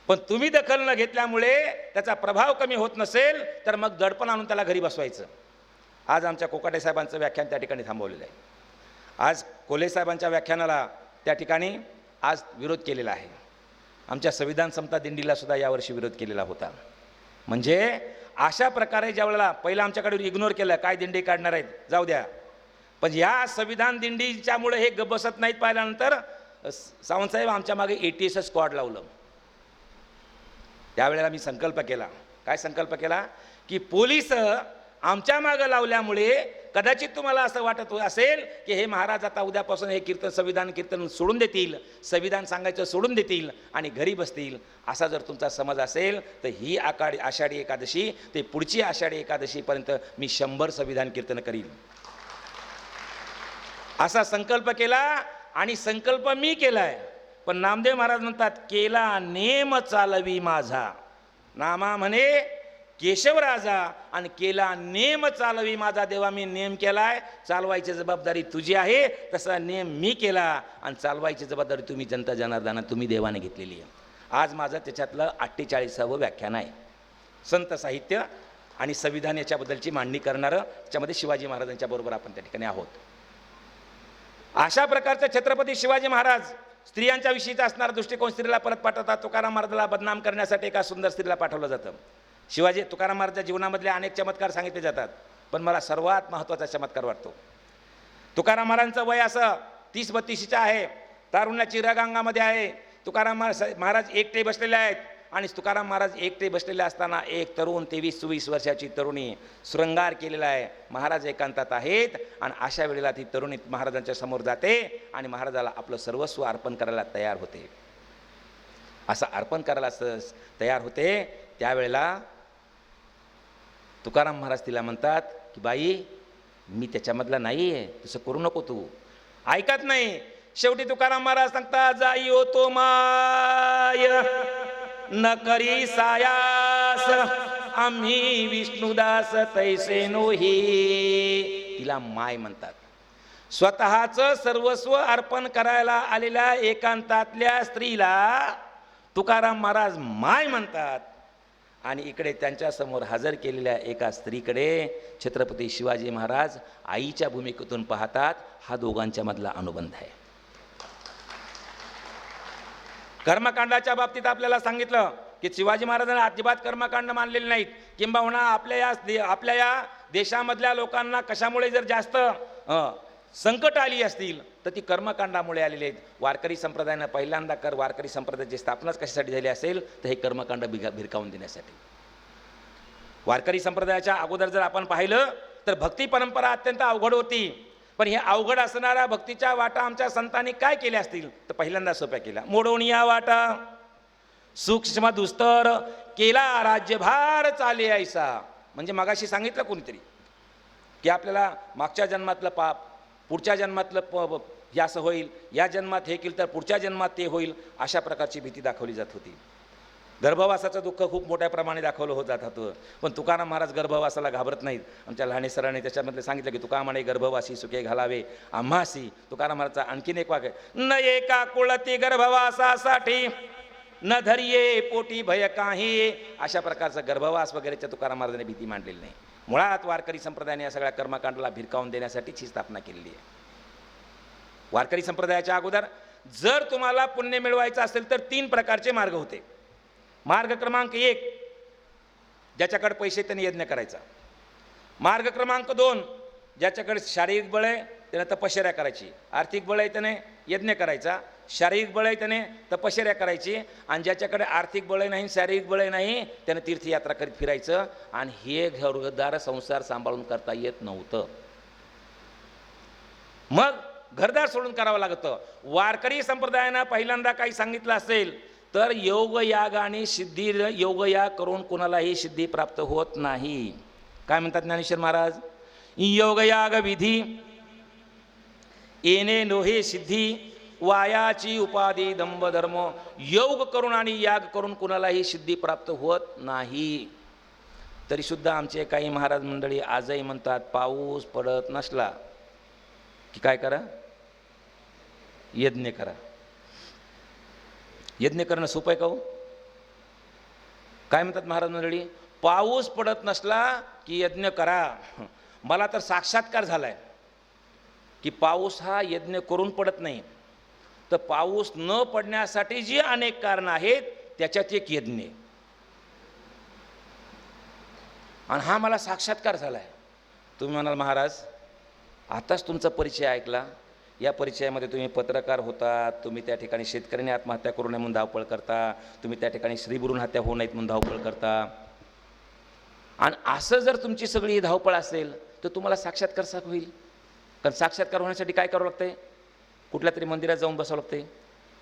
पण तुम्ही दखल न घेतल्यामुळे त्याचा प्रभाव कमी होत नसेल तर मग दडपण आणून त्याला घरी बसवायचं. आज आमच्या कोकाटे साहेबांचं व्याख्यान त्या ठिकाणी थांबवलेलं आहे. आज कोल्हे साहेबांच्या व्याख्यानाला त्या ठिकाणी आज विरोध केलेला आहे. आमच्या संविधान समता दिंडीला सुद्धा यावर्षी विरोध केलेला होता. म्हणजे अशा प्रकारे ज्या वेळेला पहिलं आमच्याकडे इग्नोर केलं, काय दिंडी काढणार आहेत जाऊ द्या, पण या संविधान दिंडीच्यामुळे हे गप बसत नाहीत. पाहिल्यानंतर सावंतसाहेब आमच्या मागे ATS स्क्वॉड लावलं. त्यावेळेला मी संकल्प केला, काय संकल्प केला की पोलीस आमच्या मागं लावल्यामुळे कदाचित तुम्हाला असं वाटत असेल की हे महाराज आता उद्यापासून हे कीर्तन संविधान कीर्तन सोडून देतील, संविधान सांगायचं सोडून देतील आणि घरी बसतील, असा जर तुमचा समज असेल तर ही आषाढी एकादशी ते पुढची आषाढी एकादशीपर्यंत मी 100 संविधान कीर्तन करील असा संकल्प केला. आणि संकल्प मी केलाय, पण नामदेव महाराज म्हणतात केला नेम चालवी माझा. नामा म्हणे केशवराजा आणि केला नेम चालवी माझा. देवा मी नेम केलाय, चालवायची जबाबदारी तुझी आहे, तसा नेम मी केला आणि चालवायची जबाबदारी तुम्ही जनता जनार्दना तुम्ही देवाने घेतलेली आहे. आज माझं त्याच्यातलं 48वं व्याख्यान आहे. संत साहित्य आणि संविधान याच्याबद्दलची मांडणी करणारं, त्याच्यामध्ये शिवाजी महाराजांच्या बरोबर आपण त्या ठिकाणी आहोत. अशा प्रकारचे छत्रपती शिवाजी महाराज स्त्रियांच्या विषयीचा असणारा दृष्टिकोन स्त्रीला परत पाठवतात. तुकाराम महाराजाला बदनाम करण्यासाठी एका सुंदर स्त्रीला पाठवलं जातं. तुकाराम महाराजांच्या जीवनामधले अनेक चमत्कार सांगितले जातात, पण मला सर्वात महत्त्वाचा चमत्कार वाटतो. तुकाराम महाराजांचं वय असं 30-32चं आहे, तारुण्याची रगांगामध्ये आहे. तुकाराम महाराज एकटे बसलेले आहेत आणि तुकाराम महाराज एकटे बसलेले असताना एक तरुण 23-24 वर्षाची तरुणी शृंगार केलेला आहे. महाराज एकांतात आहेत आणि अशा वेळेला ती तरुणी महाराजांच्या समोर जाते आणि महाराजाला आपलं सर्वस्व अर्पण करायला तयार होते. असं अर्पण करायला तयार होते त्यावेळेला तुकाराम महाराज तिला म्हणतात की बाई मी त्याच्यामधला नाही आहे, तसं करू नको तू. ऐकत नाही. शेवटी तुकाराम महाराज सांगतात जाई होतो माय न करी सायास आम्ही विष्णुदास तैसे नोही. तिला माय म्हणतात. स्वतःचं सर्वस्व अर्पण करायला आलेल्या एकांतातल्या स्त्रीला तुकाराम महाराज माय म्हणतात. आणि इकडे त्यांच्यासमोर हजर केलेल्या एका स्त्रीकडे छत्रपती शिवाजी महाराज आईच्या भूमिकेतून पाहतात. हा दोघांच्या मधला अनुबंध आहे. कर्मकांडाच्या बाबतीत आपल्याला सांगितलं की शिवाजी महाराजांनी अजिबात कर्मकांड मानलेले नाहीत. किंबहुना आपल्या या देशामधल्या लोकांना कशामुळे जर जास्त संकट आली असतील तर ती कर्मकांडामुळे आलेली आहेत. वारकरी संप्रदायानं पहिल्यांदा वारकरी संप्रदायाची स्थापनाच कशासाठी झाली असेल तर हे कर्मकांड भिरकावून देण्यासाठी. वारकरी संप्रदायाच्या अगोदर जर आपण पाहिलं तर भक्ती परंपरा अत्यंत अवघड होती. पण हे अवघड असणाऱ्या भक्तीच्या वाटा आमच्या संतांनी काय केल्या असतील तर पहिल्यांदा सोप्या केल्या. मोडोनिया वाटा सूक्ष्म दुस्तर केला राज्यभार चाले ऐसा. म्हणजे मगाशी सांगितलं कोणीतरी की आपल्याला मागच्या जन्मातलं पाप पुढच्या जन्मातलं हे असं होईल, या जन्मात हे केलं तर पुढच्या जन्मात ते होईल, अशा प्रकारची भीती दाखवली जात होती. गर्भवासाचं दुःख खूप मोठ्या प्रमाणे दाखवलं होत जात होतं. पण तुकाराम महाराज गर्भवासाला घाबरत नाहीत. आमच्या लहाने सरांनी त्याच्यामध्ये सांगितलं की तुका म्हणे गर्भवासी सुखे घालावे आम्हासी. तुकाराम महाराजचा आणखीन एक वाक्य न एका कुळती गर्भवासासाठी न धरिये पोटी भय काही. अशा प्रकारचा गर्भवास वगैरेच्या तुकाराम महाराजांनी भीती मांडलेली नाही. मुळात वारकरी संप्रदायाने या सगळ्या कर्मकांडाला भिरकावून देण्यासाठीच ही स्थापना केलेली आहे. वारकरी संप्रदायाच्या अगोदर जर तुम्हाला पुण्य मिळवायचं असेल तर 3 प्रकारचे मार्ग होते. मार्ग क्रमांक 1 ज्याच्याकडे पैसे त्याने यज्ञ करायचा. मार्ग क्रमांक 2 ज्याच्याकडे शारीरिक बळ आहे त्याने तपश्चर्या करायची. आर्थिक बळ आहे त्याने यज्ञ करायचा. शारीरिक बळ आहे त्याने तपश्चर्या करायची. आणि ज्याच्याकडे आर्थिक बळ नाही शारीरिक बळ नाही त्याने तीर्थयात्रा करीत फिरायचं. आणि हे घरदार संसार सांभाळून करता येत नव्हतं. मग घरदार सोडून करावं लागतं. वारकरी संप्रदायानं पहिल्यांदा काही सांगितलं असेल तर योगयाग आणि सिद्धी योगयाग करून कोणालाही सिद्धी प्राप्त होत नाही. काय म्हणतात ज्ञानेश्वर महाराज योगयाग विधी येणे नोहे सिद्धी वायाची उपाधी दंभ धर्म. योग करून आणि याग करून कुणालाही सिद्धी प्राप्त होत नाही. तरी सुद्धा आमचे काही महाराज मंडळी आजही म्हणतात पाऊस पडत नसला की काय करा यज्ञ करा. यज्ञ करणं सोपं आहे का हो? काय म्हणतात महाराज मंडळी पाऊस पडत नसला की यज्ञ करा. मला तर साक्षात्कार झालाय की पाऊस हा यज्ञ करून पडत नाही तर पाऊस न पडण्यासाठी जी अनेक कारणं आहेत त्याच्यात एक यज्ञ. आणि हा मला साक्षात्कार झालाय. तुम्ही म्हणाल महाराज आताच तुमचा परिचय ऐकला, या परिचयामध्ये तुम्ही पत्रकार होता, तुम्ही त्या ठिकाणी शेतकऱ्यांनी आत्महत्या करू नये म्हणून धावपळ करता, तुम्ही त्या ठिकाणी स्त्रीभ्रूण हत्या होऊ नयेत म्हणून धावपळ करता. आणि असं जर तुमची सगळी धावपळ असेल तर तुम्हाला साक्षात्कार साक होईल. कारण साक्षात्कार होण्यासाठी काय करावं लागतंय? कुठल्या तरी मंदिरात जाऊन बसावं लागते,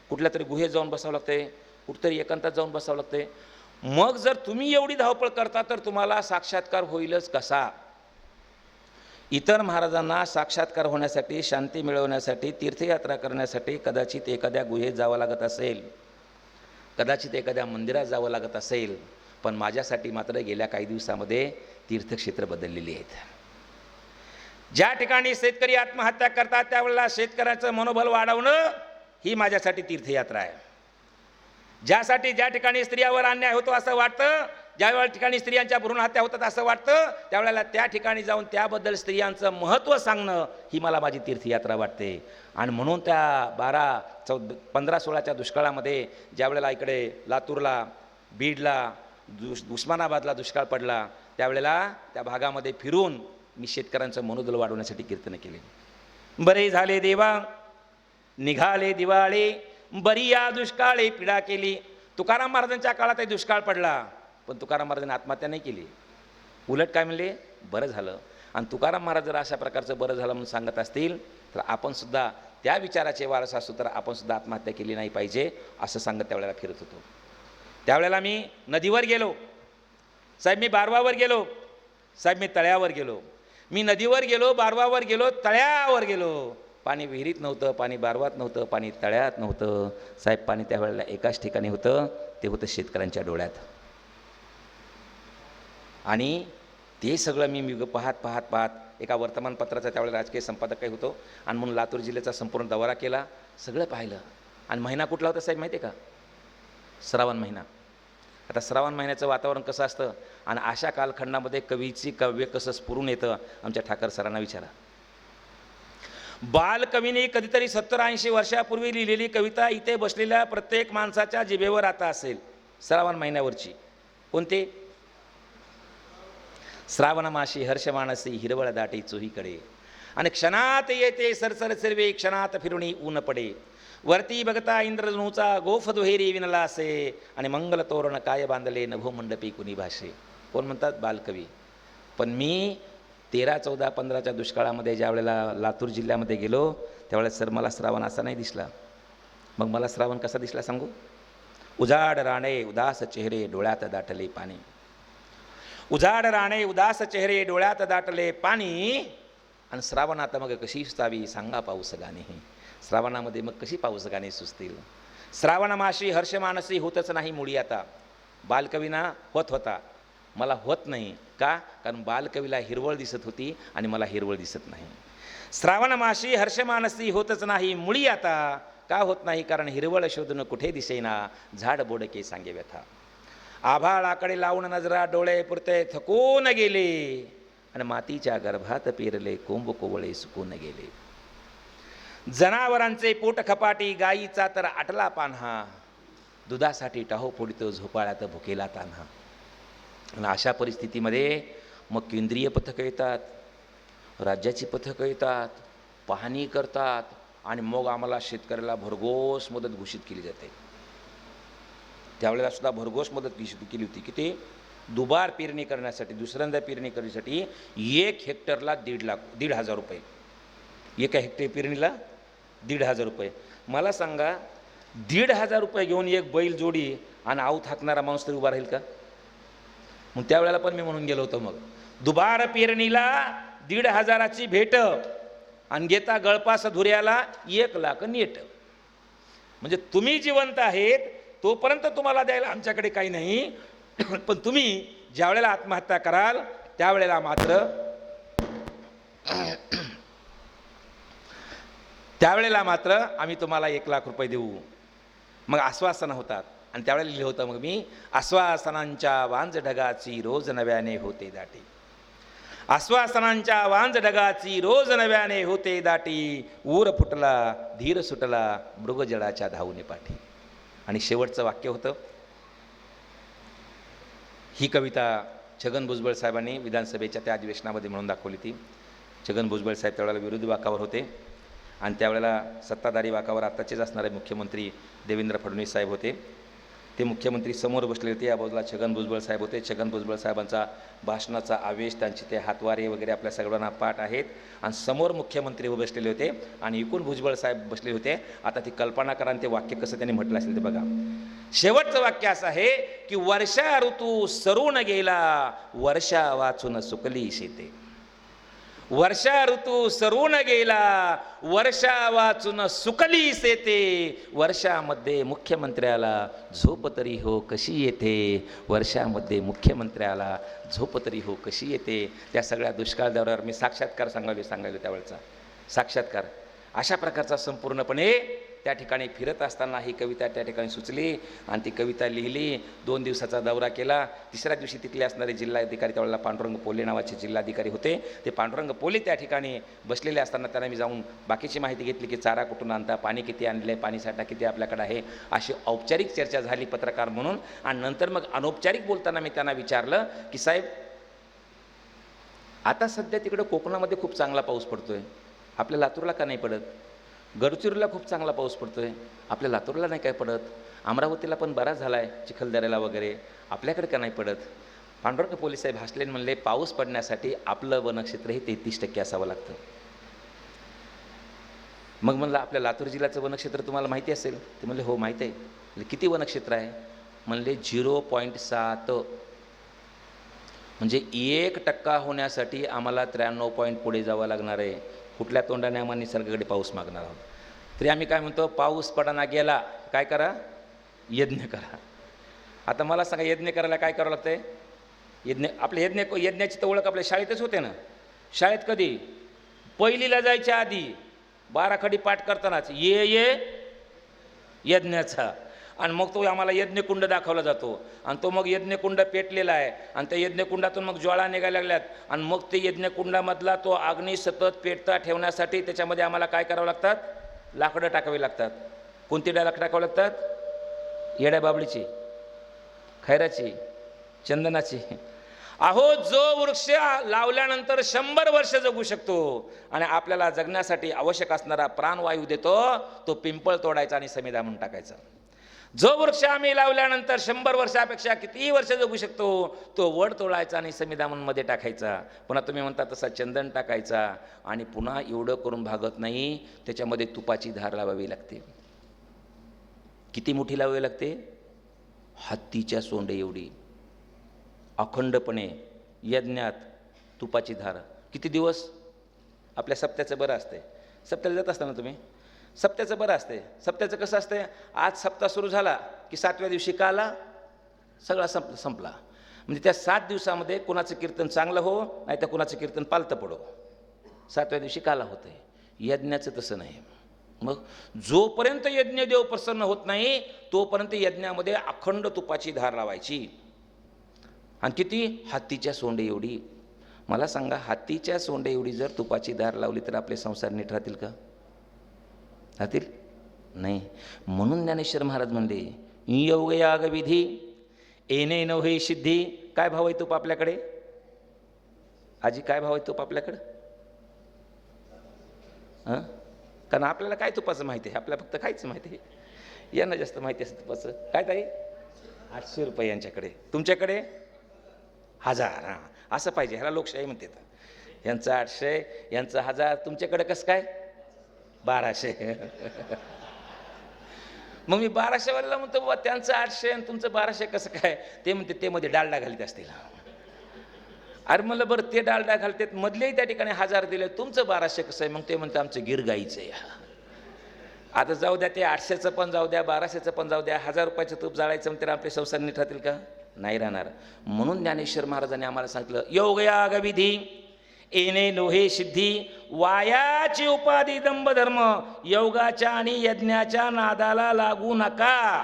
कुठल्या तरी गुहेत जाऊन बसावं लागते, कुठेतरी एकांतात जाऊन बसावं लागते. मग जर तुम्ही एवढी धावपळ करता तर तुम्हाला साक्षात्कार होईलच कसा? इतर महाराजांना साक्षात्कार होण्यासाठी, शांती मिळवण्यासाठी, तीर्थयात्रा करण्यासाठी कदाचित एखाद्या गुहेत जावं लागत असेल, कदाचित एखाद्या मंदिरात जावं लागत असेल, पण माझ्यासाठी मात्र गेल्या काही दिवसामध्ये तीर्थक्षेत्र बदललेली आहेत. ज्या ठिकाणी शेतकरी आत्महत्या करतात त्यावेळेला शेतकऱ्याचं मनोबल वाढवणं ही माझ्यासाठी तीर्थयात्रा आहे. ज्या ठिकाणी स्त्रियावर अन्याय होतो असं वाटतं, ज्या ठिकाणी स्त्रियांच्या भ्रूण हत्या होतात असं वाटतं, त्यावेळेला त्या ठिकाणी जाऊन त्याबद्दल स्त्रियांचं महत्त्व सांगणं ही मला माझी तीर्थयात्रा वाटते. आणि म्हणून त्या 15-16च्या दुष्काळामध्ये ज्यावेळेला इकडे लातूरला, बीडला, उस्मानाबादला दुष्काळ पडला, त्यावेळेला त्या भागामध्ये फिरून मी शेतकऱ्यांचं मनोबल वाढवण्यासाठी कीर्तनं केले. बरे झाले देवा निघाले दिवाळे, बरी या दुष्काळी पीडा केली. तुकाराम महाराजांच्या काळातही दुष्काळ पडला, पण तुकाराम महाराजांनी आत्महत्या नाही केली. उलट काय म्हणले? बरं झालं. आणि तुकाराम महाराज जर अशा प्रकारचं बरं झालं म्हणून सांगत असतील तर आपण सुद्धा त्या विचाराचे वारस असू तर आपण सुद्धा आत्महत्या केली नाही पाहिजे असं सांगत त्यावेळेला फिरत होतो. त्यावेळेला मी नदीवर गेलो साहेब, मी बारवावर गेलो साहेब, मी तळ्यावर गेलो. मी नदीवर गेलो, बारवावर गेलो, तळ्यावर गेलो. पाणी विहिरीत नव्हतं, पाणी बारवात नव्हतं, पाणी तळ्यात नव्हतं साहेब. पाणी त्यावेळेला एकाच ठिकाणी होतं, ते होतं शेतकऱ्यांच्या डोळ्यात. आणि ते सगळं मी पाहत एका वर्तमानपत्राचा त्यावेळेला राजकीय संपादक काही होतो आणि म्हणून लातूर जिल्ह्याचा संपूर्ण दौरा केला, सगळं पाहिलं. आणि महिना कुठला होता साहेब माहिती आहे का? श्रावण महिना. आता श्रावण महिन्याचं वातावरण कसं असतं आणि अशा कालखंडामध्ये कवीची काव्य कसं स्फुरून येतं आमच्या ठाकर सरांना विचारा. बालकवीने कधीतरी 70-80 वर्षापूर्वी लिहिलेली कविता इथे बसलेल्या प्रत्येक माणसाच्या जिभेवर आता असेल, श्रावण महिन्यावरची. कोणते? श्रावण माशी हर्ष मानसी हिरवळ दाटी चोहीकडे, आणि क्षणात येते सरसर सर्वे, क्षणात फिरुणी ऊन पडे. वरती बघता इंद्रधनुचा गोफ दुहेरी विनला असे, आणि मंगल तोरण काय बांधले नभो मंडपी कुणी भाषे. कोण म्हणतात? बालकवी. पण मी 13, 14, 15च्या दुष्काळामध्ये ज्या वेळेला लातूर जिल्ह्यामध्ये गेलो त्यावेळेस सर मला श्रावण असा नाही दिसला. मग मला श्रावण कसा दिसला सांगू? उजाड राणे उदास चेहरे डोळ्यात दाटले पाणी. उजाड राणे उदास चेहरे डोळ्यात दाटले पाणी. आणि श्रावणात मग कशी सुचावी सांगा पाऊस गाणे. श्रावणामध्ये मग कशी पाऊस गाणे सुचतील? श्रावण माशी हर्ष मानसी होतच नाही मुळी आता. बालकवीना होत होता, मला होत नाही. का? कारण बालकवीला हिरवळ दिसत होती आणि मला हिरवळ दिसत नाही. श्रावण माशी हर्ष मानसी होतच नाही मुळी आता. का होत नाही? कारण हिरवळ शोधून कुठे दिसेना, झाड बोडके सांगे व्यथा. आभाळाकडे लावून नजरा डोळे पुरते थकून गेले, आणि मातीच्या गर्भात पेरले कोंब कोवळे सुकून गेले. जनावरांचे पोट खपाटी, गाईचा तर आटला पान्हा, दुधासाठी टाहो फोडितो झोपाळ्यात भुकेला तान्हा. आणि अशा परिस्थितीमध्ये मग केंद्रीय पथकं येतात, राज्याची पथकं येतात, पाहणी करतात, आणि मग आम्हाला शेतकऱ्याला भरघोस मदत घोषित केली जाते. त्यावेळेला सुद्धा भरघोस मदत घोषित केली होती की ते दुबार पेरणी करण्यासाठी, दुसऱ्यांदा पेरणी करण्यासाठी 1 हेक्टरला 1,500 रुपये. एका हेक्टर पेरणीला 1,500 रुपये. मला सांगा, 1,500 रुपये घेऊन एक बैल जोडी आणि आऊत हाकणारा माणूस तरी उभा राहील का? मग त्यावेळेला पण मी म्हणून गेलो होतो, मग दुबार पेरणीला 1,500ची भेट आणि घेता गळपास धुऱ्याला 1,00,000 नेट. म्हणजे तुम्ही जिवंत आहेत तोपर्यंत तुम्हाला द्यायला आमच्याकडे काही नाही, पण तुम्ही ज्या वेळेला आत्महत्या कराल त्यावेळेला मात्र आम्ही तुम्हाला 1,00,000 रुपये देऊ. मग आश्वासनं होतात. आणि त्यावेळेला लिहिलं होतं मग मी, आश्वासनांच्या वांज ढगाची रोज नव्याने होते दाटी. आश्वासनांच्या वांज ढगाची रोज नव्याने होते दाटी, ऊर फुटला धीर सुटला मृगजळाच्या धावणे पाठी. आणि शेवटचं वाक्य होतं, ही कविता छगन भुजबळ साहेबांनी विधानसभेच्या त्या अधिवेशनामध्ये म्हणून दाखवली ती. छगन भुजबळ साहेब त्यावेळेला विरोधी वाकावर होते आणि त्यावेळेला सत्ताधारी वाकावर आत्ताचेच असणारे मुख्यमंत्री देवेंद्र फडणवीस साहेब होते. ते मुख्यमंत्री समोर बसले होते, या बाजूला छगन भुजबळ साहेब होते. छगन भुजबळ साहेबांचा भाषणाचा आवेश, त्यांचे ते हातवारे वगैरे आपल्या सगळ्यांना पाठ आहेत. आणि समोर मुख्यमंत्री बसलेले होते आणि इकडून भुजबळ साहेब बसले होते. आता ती कल्पना करा आणि ते वाक्य कसं त्यांनी म्हटलं असेल ते बघा. शेवटचं वाक्य असं आहे की वर्षा ऋतू सरून गेला, वर्षा वाचून सुकली शेते. वर्षा ऋतू सरून गेला, वर्षा वाचून सुकली शेते. वर्षामध्ये मुख्यमंत्र्याला झोप तरी हो कशी येते, वर्षामध्ये मुख्यमंत्र्याला झोप तरी हो कशी येते. त्या सगळ्या दुष्काळ दौऱ्यावर मी साक्षात्कार सांगायलो त्यावेळेचा साक्षात्कार. अशा प्रकारचा संपूर्णपणे त्या ठिकाणी फिरत असताना ही कविता त्या ठिकाणी सुचली आणि ती कविता लिहिली. 2 दिवसाचा दौरा केला. तिसऱ्या दिवशी तिथले असणारे जिल्हाधिकारी, त्यावेळेला पांडुरंग पोले नावाचे जिल्हाधिकारी होते, ते पांडुरंग पोले त्या ठिकाणी बसलेले असताना त्यांना मी जाऊन बाकीची माहिती घेतली की चारा कुठून आणता, पाणी किती आणले, पाणीसाठा किती आपल्याकडे आहे. अशी औपचारिक चर्चा झाली पत्रकार म्हणून. आणि नंतर मग अनौपचारिक बोलताना मी त्यांना विचारलं की साहेब, आता सध्या तिकडं कोकणामध्ये खूप चांगला पाऊस पडतोय, आपल्या लातूरला का नाही पडत? गडचिरोलीला खूप चांगला पाऊस पडतोय, आपल्या लातूरला नाही काय पडत? अमरावतीला पण बराच झाला आहे, चिखलदऱ्याला वगैरे, आपल्याकडे का नाही पडत? पांडुरंग पोले साहेब हसले म्हणले, पाऊस पडण्यासाठी आपलं वनक्षेत्र हे 33% असावं लागतं. मग म्हणलं आपल्या लातूर जिल्ह्याचं वनक्षेत्र तुम्हाला माहिती असेल? ते म्हणले हो माहीत आहे. म्हणजे किती वनक्षेत्र आहे? म्हणले 0.7. म्हणजे 1% होण्यासाठी आम्हाला 93 पॉईंट पुढे जावं लागणार आहे. कुठल्या तोंडाने आम्हाला निसर्गाकडे पाऊस मागणार आहोत? तरी आम्ही काय म्हणतो, पाऊस पडाना गेला काय करा, यज्ञ करा. आता मला सांगा, यज्ञ करायला काय करावं लागतंय? आपले यज्ञाची तर ओळख आपल्या शाळेतच होते ना. शाळेत कधी? पहिलीला जायच्या आधी 12 खडी पाठ करतानाच ये यज्ञाचा. आणि मग तो आम्हाला यज्ञकुंड दाखवला जातो आणि तो मग यज्ञकुंड पेटलेला आहे आणि त्या यज्ञकुंडातून मग ज्वाळा निघायला लागल्यात आणि मग ते यज्ञकुंडामधला तो अग्नी सतत पेटता ठेवण्यासाठी त्याच्यामध्ये आम्हाला काय करावं लागतात? लाकडं टाकावी लागतात. कोणती लाकडं टाकावी लागतात? येड्या बाबळीची, खैराची, चंदनाची. अहो, जो वृक्ष लावल्यानंतर 100 वर्ष जगू शकतो आणि आपल्याला जगण्यासाठी आवश्यक असणारा प्राणवायू देतो, तो पिंपळ तोडायचा आणि समिधा म्हणून टाकायचा. जो वृक्ष आम्ही लावल्यानंतर 100 वर्षापेक्षा कितीही वर्ष जगू शकतो, तो वड तोडायचा आणि समिधामध्ये टाकायचा. पुन्हा तुम्ही म्हणता तसा चंदन टाकायचा आणि पुन्हा एवढं करून भागत नाही, त्याच्यामध्ये तुपाची धार लावावी लागते. किती मोठी लावावी लागते? हत्तीच्या सोंडे एवढी. अखंडपणे यज्ञात तुपाची धार. किती दिवस? आपल्या सप्त्याचं बरं असते. सप्त्याला जात असताना तुम्ही, सप्त्याचं बरं असते. सप्त्याचं कसं असते? आज सप्ताह सुरू झाला की 7व्या दिवशी काला सगळा संपला. म्हणजे त्या 7 दिवसामध्ये कुणाचं कीर्तन चांगलं हो, नाही तर कुणाचं कीर्तन पालतं पडो, 7व्या दिवशी काला होते. यज्ञाचं तसं नाही. मग जोपर्यंत यज्ञदेव प्रसन्न होत नाही तोपर्यंत यज्ञामध्ये अखंड तुपाची धार लावायची. आणि किती? हत्तीच्या सोंडे एवढी. मला सांगा, हत्तीच्या सोंडे एवढी जर तुपाची धार लावली तर आपले संसार नीट राहतील का? राहतील नाही. म्हणून ज्ञानेश्वर महाराज म्हणले, योग याग विधी येणे नव्हे सिद्धी. काय भाव आहे तूप आपल्याकडे? आजी, काय भाव आहे तूप आपल्याकडं? हां, कारण आपल्याला काय तुपाचं माहिती आहे? आपल्याला फक्त खायचं माहिती आहे. यांना जास्त माहिती असतं तुपाचं. काय ताई? 800 रुपये यांच्याकडे, तुमच्याकडे 1000. हां, असं पाहिजे. ह्याला लोकशाही म्हणते. यांचं 800, यांचं 1000, तुमच्याकडे कसं काय? 1200. मग मी 1200 वाल्याला म्हणतो, बाबा त्यांचं 800 आणि तुमचं 1200 कसं काय? ते म्हणते ते मध्ये डालडा घालते असतील. अरे म्हणलं बरं, ते डालडा घालतात, मधलेही त्या ठिकाणी 1000 दिले, तुमचं 1200 कसं आहे? मग ते म्हणते आमचं गिर गाईचं आहे. आता जाऊ द्या, ते 800चं पण जाऊ द्या, 1200चं पण जाऊ द्या, 1000 रुपयाचं तूप जाळायचं म्हणते, आपले संसार नीट राहतील का? नाही राहणार. म्हणून ज्ञानेश्वर महाराजांनी आम्हाला सांगितलं, योग याग विधी येणे नोहे सिद्धी, वायाची उपाधी दंभधर्म. योगाच्या आणि यज्ञाच्या नादाला लागू नका.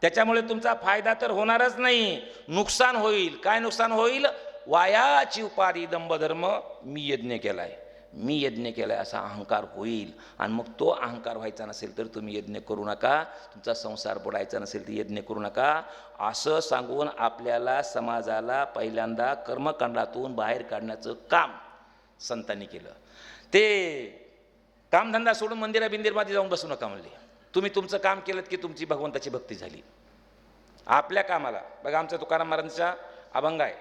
त्याच्यामुळे तुमचा फायदा तर होणारच नाही, नुकसान होईल. काय नुकसान होईल? वायाची उपाधी दंभधर्म. मी यज्ञ केलाय, मी यज्ञ केलाय असा अहंकार होईल. आणि मग तो अहंकार व्हायचा नसेल तर तुम्ही यज्ञ करू नका. तुमचा संसार बुडायचा नसेल तर यज्ञ करू नका. असं सांगून आपल्याला, समाजाला पहिल्यांदा कर्मकांडातून बाहेर काढण्याचं काम संतांनी केलं. ते कामधंदा सोडून मंदिरा बिंदिरमध्ये जाऊन बसू नका म्हणले. तुम्ही तुमचं काम केलं की तुमची भगवंताची भक्ती झाली. आपल्या कामाला बघा, आमच्या तुकाराम महाराजांचा अभंग आहे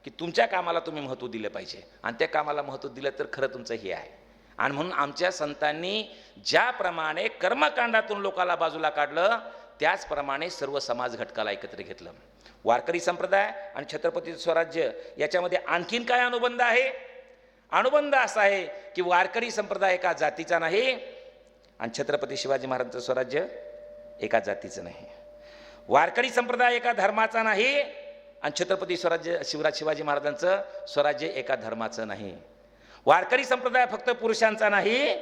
की तुमच्या कामाला तुम्ही महत्त्व दिलं पाहिजे, आणि त्या कामाला महत्त्व दिलं तर खरं तुमचं हे आहे. आणि म्हणून आमच्या संतांनी ज्याप्रमाणे कर्मकांडातून लोकाला बाजूला काढलं, त्याचप्रमाणे सर्व समाज घटकाला एकत्र घेतलं. वारकरी संप्रदाय आणि छत्रपती स्वराज्य याच्यामध्ये आणखीन काय अनुबंध आहे? अनुबंध असा आहे की वारकरी संप्रदाय एका जातीचा नाही आणि छत्रपती शिवाजी महाराजांचं स्वराज्य एका जातीचं नाही. वारकरी संप्रदाय एका धर्माचा नाही आणि छत्रपती शिवाजी महाराजांचं स्वराज्य एका धर्माचं नाही. वारकरी संप्रदाय फक्त पुरुषांचा नाही,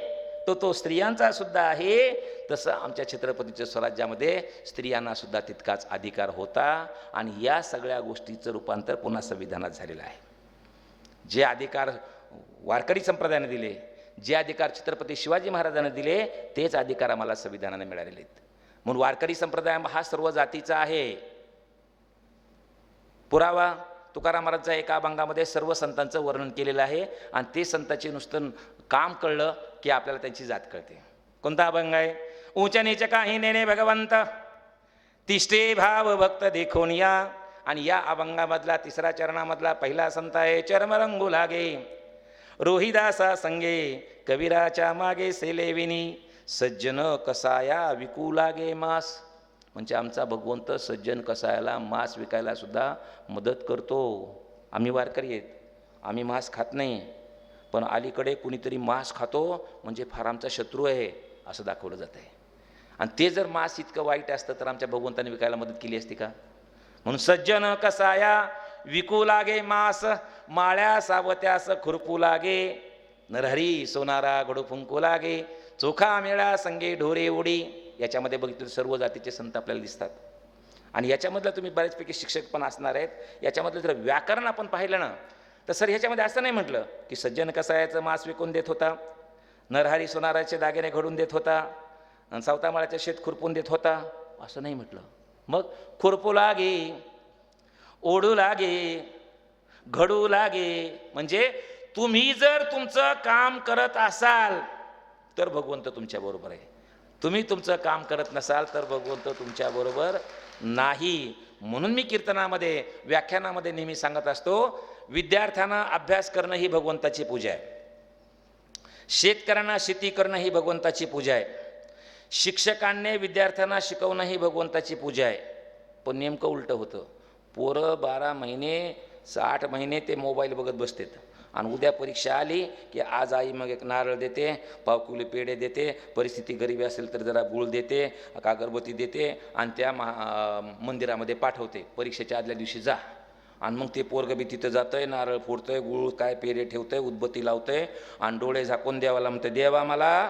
तो स्त्रियांचा सुद्धा आहे. तसं आमच्या छत्रपतीच्या स्वराज्यामध्ये स्त्रियांना सुद्धा तितकाच अधिकार होता. आणि या सगळ्या गोष्टीचं रूपांतर पुन्हा संविधानात झालेलं आहे. जे अधिकार वारकरी संप्रदायाने दिले, जे अधिकार छत्रपती शिवाजी महाराजांनी दिले, तेच अधिकार आम्हाला संविधानाने मिळालेले आहेत. म्हणून वारकरी संप्रदाय हा सर्व जातीचा आहे. पुरावा तुकाराम महाराजांच्या एका अभंगामध्ये सर्व संतांचं वर्णन केलेलं आहे, आणि ते संतांचे नुसतं काम कळलं की आपल्याला त्यांची जात कळते. कोणता अभंग आहे? ऊंच नीच काही नेणे भगवंत, तिष्ठे भाव भक्त देखून या. आणि या अभंगामधला तिसरा चरणामधला पहिला संत आहे चर्मरंगू लागे रोहिदासा संगे कबीराच्या मागे सेलेविनी सज्जन कसाया विकू लागे मास. म्हणजे आमचा भगवंत सज्जन कसायाला मांस विकायला सुद्धा मदत करतो. आम्ही वारकरी आहेत, आम्ही मांस खात नाही, पण अलीकडे कुणीतरी मांस खातो म्हणजे फार आमचा शत्रू आहे असं दाखवलं जात आहे. आणि ते जर मांस इतकं वाईट असतं तर आमच्या भगवंताने विकायला मदत केली असती का? म्हणून सज्जन कसाया विकू लागे मांस, माळ्या सावत्यास खुरपू लागे नरहरी सोनारा घडू फुंकू लागे चोखा मेळा संगे ढोरे उडी. याच्यामध्ये बघितलं सर्व जातीचे संत आपल्याला दिसतात. आणि याच्यामधलं तुम्ही बऱ्याचपैकी शिक्षक पण असणार आहेत. याच्यामधलं जर व्याकरण आपण पाहिलं ना, तर सर ह्याच्यामध्ये असं नाही म्हटलं की सज्जन कसायाचं मांस विकून देत होता, नरहरी सोनाराचे दागिने घडून देत होता, आणि सावतामाळ्याचं शेत खुरपून देत होता, असं नाही म्हटलं. मग खुरपू लागे, ओढू लागे, घडू लागे. म्हणजे तुम्ही जर तुमचं काम करत असाल तर भगवंत तुमच्याबरोबर आहे. तुम्ही तुमचं काम करत नसाल तर भगवंत तुमच्याबरोबर नाही. म्हणून मी कीर्तनामध्ये व्याख्यानामध्ये नेहमी सांगत असतो, विद्यार्थ्यांना अभ्यास करणं ही भगवंताची पूजा आहे, शेतकऱ्यांना शेती करणं ही भगवंताची पूजा आहे, शिक्षकांनी विद्यार्थ्यांना शिकवणं ही भगवंताची पूजा आहे. पण नेमकं उलटं होतं. पोरं 12 महिने 8 महिने ते मोबाईल बघत बसतात, आणि उद्या परीक्षा आली की आज आई मग एक नारळ देते, पावकिलो पेढे देते, परिस्थिती गरिबी असेल तर जरा गुळ देते, अगरबत्ती देते, आणि त्या मंदिरामध्ये पाठवते. परीक्षेच्या आदल्या दिवशी जा. आणि मग ते पोरगं बी तिथं जातंय, नारळ फोडतंय, गुळ काय पेढे ठेवतंय, उदबत्ती लावतंय, आणि डोळे झाकून देवाला म्हणते, देवा मला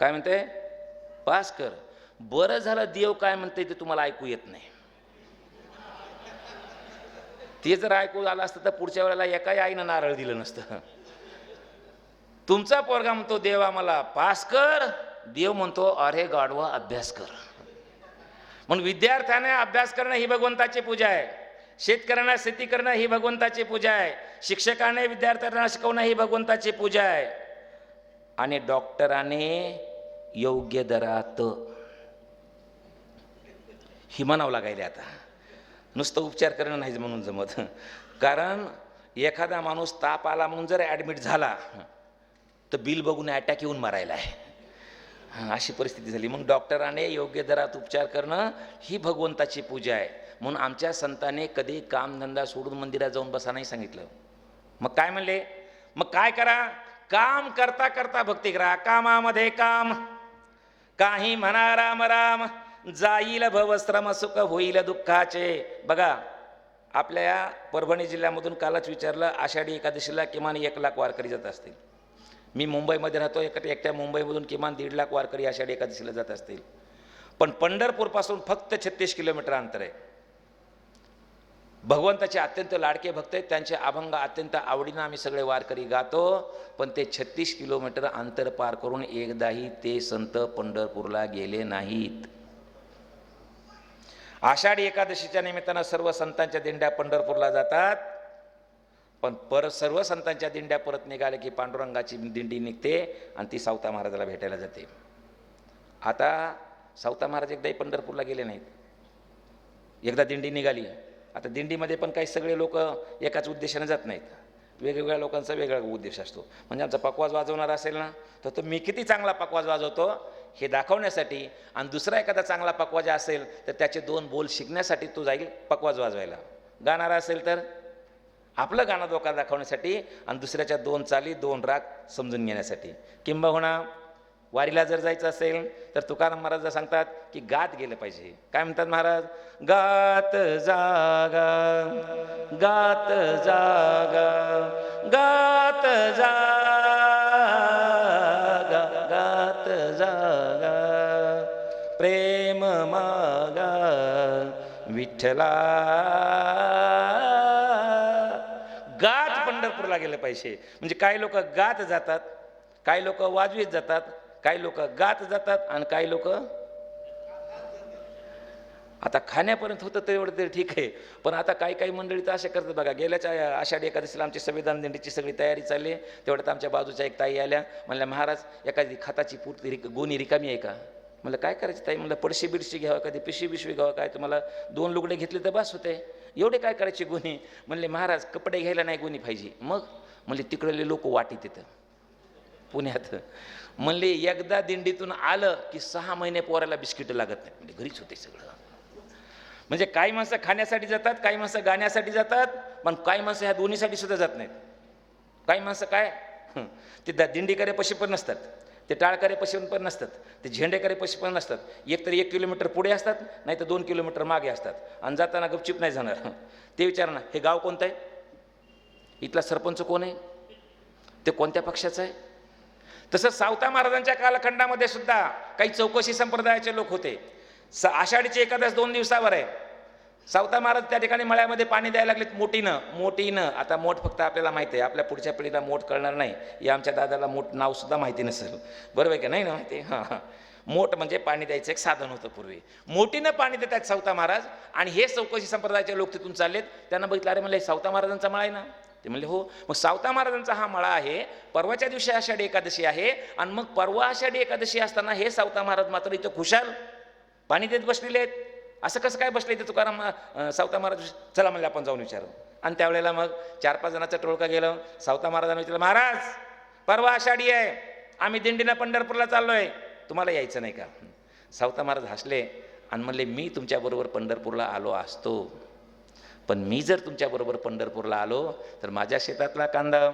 काय म्हणते, पास कर. बरं झालं देव काय म्हणते ते तुम्हाला ऐकू येत नाही. ते जर ऐकू आलं असतं तर पुढच्या वेळेला एकाही आईनं नारळ दिलं नसतं. तुमचा पोरगा म्हणतो देवा मला पास कर, देव म्हणतो अरे गाढवा अभ्यास कर. म्हणून विद्यार्थ्याने अभ्यास करणं ही भगवंताची पूजा आहे, शेतकऱ्यांना शेती करणं ही भगवंताची पूजा आहे, शिक्षकाने विद्यार्थ्यांना शिकवणं ही भगवंताची पूजा आहे, आणि डॉक्टराने योग्य दरात ही म्हणावं लागायले. आता नुसतं उपचार करणं नाही म्हणून जमत. कारण एखादा माणूस ताप आला म्हणून जर ॲडमिट झाला तर बिल बघून अटॅक येऊन मारायला आहे, अशी परिस्थिती झाली. मग डॉक्टराने योग्य दरात उपचार करणं ही भगवंताची पूजा आहे. म्हणून आमच्या संतांनी कधी कामधंदा सोडून मंदिरात जाऊन बसा नाही सांगितलं. मग काय म्हणले? मग काय करा? काम करता करता भक्ती करा. कामामध्ये काम, काही म्हणा राम राम, जाईल भवश्रम सुख होईल दुःखाचे. बघा, आपल्या या परभणी जिल्ह्यामधून कालच विचारलं, आषाढी एकादशीला किमान 1 लाख वारकरी जात असतील. मी मुंबईमध्ये राहतो, एकट्या मुंबईमधून किमान 1.5 लाख वारकरी आषाढी एकादशीला जात असतील. पण पंढरपूरपासून फक्त 36 किलोमीटर अंतर आहे. भगवंताचे अत्यंत लाडके भक्त आहेत, त्यांचे अभंग अत्यंत आवडीनं आम्ही सगळे वारकरी गातो. पण ते 36 किलोमीटर अंतर पार करून एकदाही ते संत पंढरपूरला गेले नाहीत. आषाढी एकादशीच्या निमित्तानं सर्व संतांच्या दिंड्या पंढरपूरला जातात, पण सर्व संतांच्या दिंड्या परत निघाले की पांडुरंगाची दिंडी निघते आणि ती सावता महाराजाला भेटायला जाते. आता सावता महाराज एकदाही पंढरपूरला गेले नाहीत. एकदा दिंडी निघाली. आता दिंडीमध्ये पण काही सगळे लोक एकाच उद्देशाने जात नाहीत, वेगवेगळ्या लोकांचा वेगळा उद्देश असतो. म्हणजे आमचा पकवाज वाजवणारा असेल ना, तर तो मी किती चांगला पकवाज वाजवतो हे दाखवण्यासाठी, आणि दुसरा एखादा चांगला पकवाजा असेल तर त्याचे 2 बोल शिकण्यासाठी तो जाईल पकवाज वाजवायला. गाणारा असेल तर आपलं गाणं लोकांना दाखवण्यासाठी, आणि दुसऱ्याच्या 2 चाली 2 राग समजून घेण्यासाठी. किंबहुना वारीला जर जायचं असेल तर तुकाराम महाराज सांगतात की गात गेलं पाहिजे. काय म्हणतात महाराज? गात जागा, गात जागा, गात जागा, गात जागा, प्रेम मागा विठ्ठला. गात पंढरपूरला गेलं पाहिजे. म्हणजे काही लोक गात जातात, काही लोक वाजवीत जातात, काही लोक गात जातात, आणि काही लोक आता खाण्यापर्यंत होतं तेवढं तरी ठीक आहे. पण आता काही मंडळी तर असे करतात बघा. गेल्याच्या आषाढी एकादशीला आमची संविधान दिंडीची सगळी तयारी चालली. तेवढ्यात आमच्या बाजूच्या एक ताई आल्या. म्हणल्या, महाराज एखादी खताची गोणी रिकामी आहे का? म्हणलं काय करायचं ताई? म्हणलं पडशी बिडशी घ्यावं, कधी पिशवी बिशवी घ्यावं, काय तुम्हाला 2 लुगडे घेतले तर बस होते, एवढे काय करायची गोणी? म्हणले महाराज कपडे घ्यायला नाही गोणी पाहिजे. मग म्हणले तिकडले लोक वाटी तिथं पुण्यात. म्हणले एकदा दिंडीतून आलं की 6 महिने पोराला बिस्किट लागत नाही. म्हणजे घरीच होते सगळं. म्हणजे काही माणसं खाण्यासाठी जातात, काही माणसं गाण्यासाठी जातात, पण काही माणसं ह्या दोन्हीसाठी सुद्धा जात नाहीत. काही माणसं काय ते दिंडीकरे पशी पण नसतात, ते टाळकरे पशी पण नसतात, ते झेंडेकरे पशी पण नसतात. एक तर 1 किलोमीटर पुढे असतात, नाही तर 2 किलोमीटर मागे असतात, आणि जाताना गपचिप नाही जाणार. ते विचार ना, हे गाव कोणतं आहे, इथला सरपंच कोण आहे, ते कोणत्या पक्षाचं आहे. तसं सावता महाराजांच्या कालखंडामध्ये सुद्धा काही चौकशी संप्रदायाचे लोक होते. आषाढीची एकादश 2 दिवसावर आहे. सावता महाराज त्या ठिकाणी मळ्यामध्ये पाणी द्यायला लागलेत मोठीनं. आता मोठ फक्त आपल्याला माहिती आहे, आपल्या पुढच्या पिढीला मोठ कळणार नाही. या आमच्या दादाला मोठ नाव सुद्धा माहिती नसेल, बरोबर आहे का? नाही ना माहिती? हां. मोठ म्हणजे पाणी द्यायचं एक साधन होतं पूर्वी. मोठीनं पाणी देतात सावता महाराज, आणि हे चौकशी संप्रदायाचे लोक तिथून चाललेत. त्यांना बघितलं, अरे म्हणले सावता महाराजांचा मळा आहे ना? ते म्हणले हो. मग सावता महाराजांचा हा मळा आहे, परवाच्या दिवशी आषाढी एकादशी आहे, आणि मग परवा आषाढी एकादशी असताना हे सावता महाराज मात्र इथं खुशाल पाणी देत बसलेले आहेत. असं कसं काय बसले ते? तुकाराम सावता महाराज चला म्हणले आपण जाऊन विचारू. आणि त्यावेळेला मग 4-5 जणांचा टोळका गेलं. सावता महाराजांनी विचारलं, महाराज परवा आषाढी आहे, आम्ही दिंडीनं पंढरपूरला चाललोय, तुम्हाला यायचं नाही का? सावता महाराज हसले आणि म्हणले, मी तुमच्याबरोबर पंढरपूरला आलो असतो, पण मी जर तुमच्याबरोबर पंढरपूरला आलो तर माझ्या शेतातला कांदा,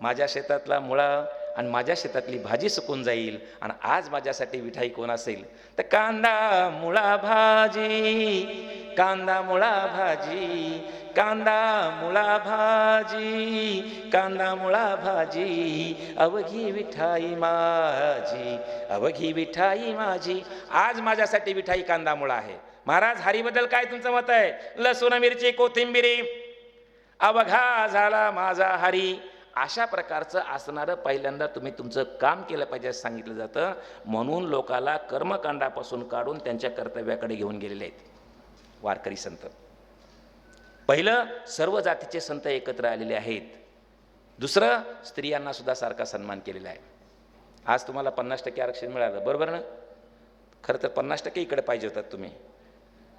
माझ्या शेतातला मुळा आणि माझ्या शेतातली भाजी सुकून जाईल. आणि आज माझ्यासाठी विठाई कोण असेल तर कांदा मुळा भाजी, कांदा मुळा भाजी, कांदा मुळा भाजी, कांदा मुळा भाजी, अवघी विठाई माझी, अवघी विठाई माझी. आज माझ्यासाठी विठाई कांदा मुळा आहे. महाराज हरीबद्दल काय तुमचं मत आहे? लसूण मिरची कोथिंबिरी, अवघा झाला माझा हरी. अशा प्रकारचं असणारं पहिल्यांदा तुम्ही तुमचं काम केलं पाहिजे असं सांगितलं जातं. म्हणून लोकाला कर्मकांडापासून काढून त्यांच्या कर्तव्याकडे घेऊन गेलेले आहेत वारकरी संत. पहिलं, सर्व जातीचे संत एकत्र आलेले आहेत. दुसरं, स्त्रियांना सुद्धा सारखा सन्मान केलेला आहे. आज तुम्हाला 50% आरक्षण मिळालं, बरोबर ना? खरं तर 50% इकडे पाहिजे होतात तुम्ही.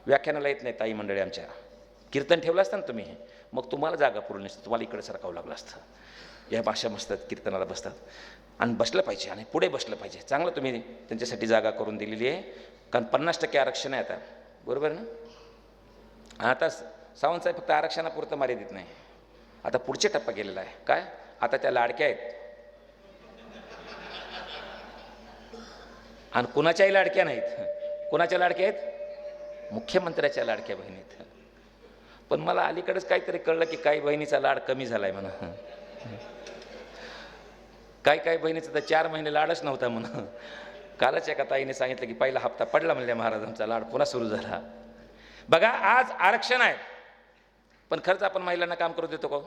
व्याख्यानाला येत नाही ताई मंडळी आमच्या, कीर्तन ठेवलं असतं ना तुम्ही, मग तुम्हाला जागा पुरली नसतं, तुम्हाला इकडे सरकावं लागलं असतं. या भाषा मस्तात कीर्तनाला बसतात, आणि बसलं पाहिजे, आणि पुढे बसलं पाहिजे. चांगलं तुम्ही त्यांच्यासाठी जागा करून दिलेली आहे, कारण 50% आरक्षण आहे आता, बरोबर ना? आता सावंतसाहेब फक्त आरक्षणापुरतं मर्यादित नाही, आता पुढचे टप्पा गेलेला आहे. काय? आता त्या लाडक्या आहेत, आणि कुणाच्याही लाडक्या नाहीत. कुणाच्या लाडक्या आहेत? मुख्यमंत्र्याच्या लाडक्या बहिणीत. पण मला अलीकडेच काहीतरी कळलं की काही बहिणीचा लाड कमी झालाय म्हणा. काही बहिणीचा तर 4 महिने लाडच नव्हता म्हणा. कालच एका ताईने सांगितलं की पहिला हप्ता पडला म्हणल्या महाराजांचा, लाड पुन्हा सुरू झाला. बघा, आज आरक्षण आहे, पण खर्च आपण महिलांना काम करू देतो का?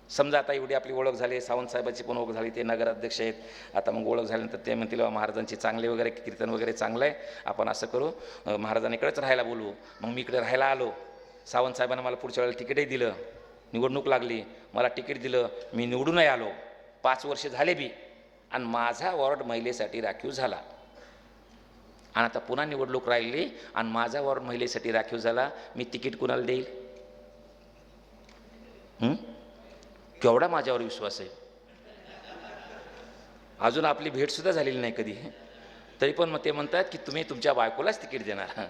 समजा आता एवढी आपली ओळख झाली, सावंतसाहेबांची पण ओळख झाली, ते नगराध्यक्ष आहेत. आता मग ओळख झाल्यानंतर ते म्हणतील महाराजांची चांगले वगैरे कीर्तन वगैरे चांगलं आहे, आपण असं करू, महाराजांकडेच राहायला बोलवू. मग मी इकडे राहायला आलो. सावंतसाहेबांना मला पुढच्या वेळेला तिकीटही दिलं, निवडणूक लागली, मला तिकीट दिलं, मी निवडूनही आलो, 5 वर्ष झाले बी, आणि माझा वॉर्ड महिलेसाठी राखीव झाला. आणि आता पुन्हा निवडणूक राहिली आणि माझ्यावर महिलेसाठी राखीव झाला, मी तिकीट कुणाला देईल? केवढा माझ्यावर विश्वास आहे. अजून आपली भेटसुद्धा झालेली नाही कधी, तरी पण मग ते म्हणतात की तुम्ही तुमच्या बायकोलाच तिकीट देणार.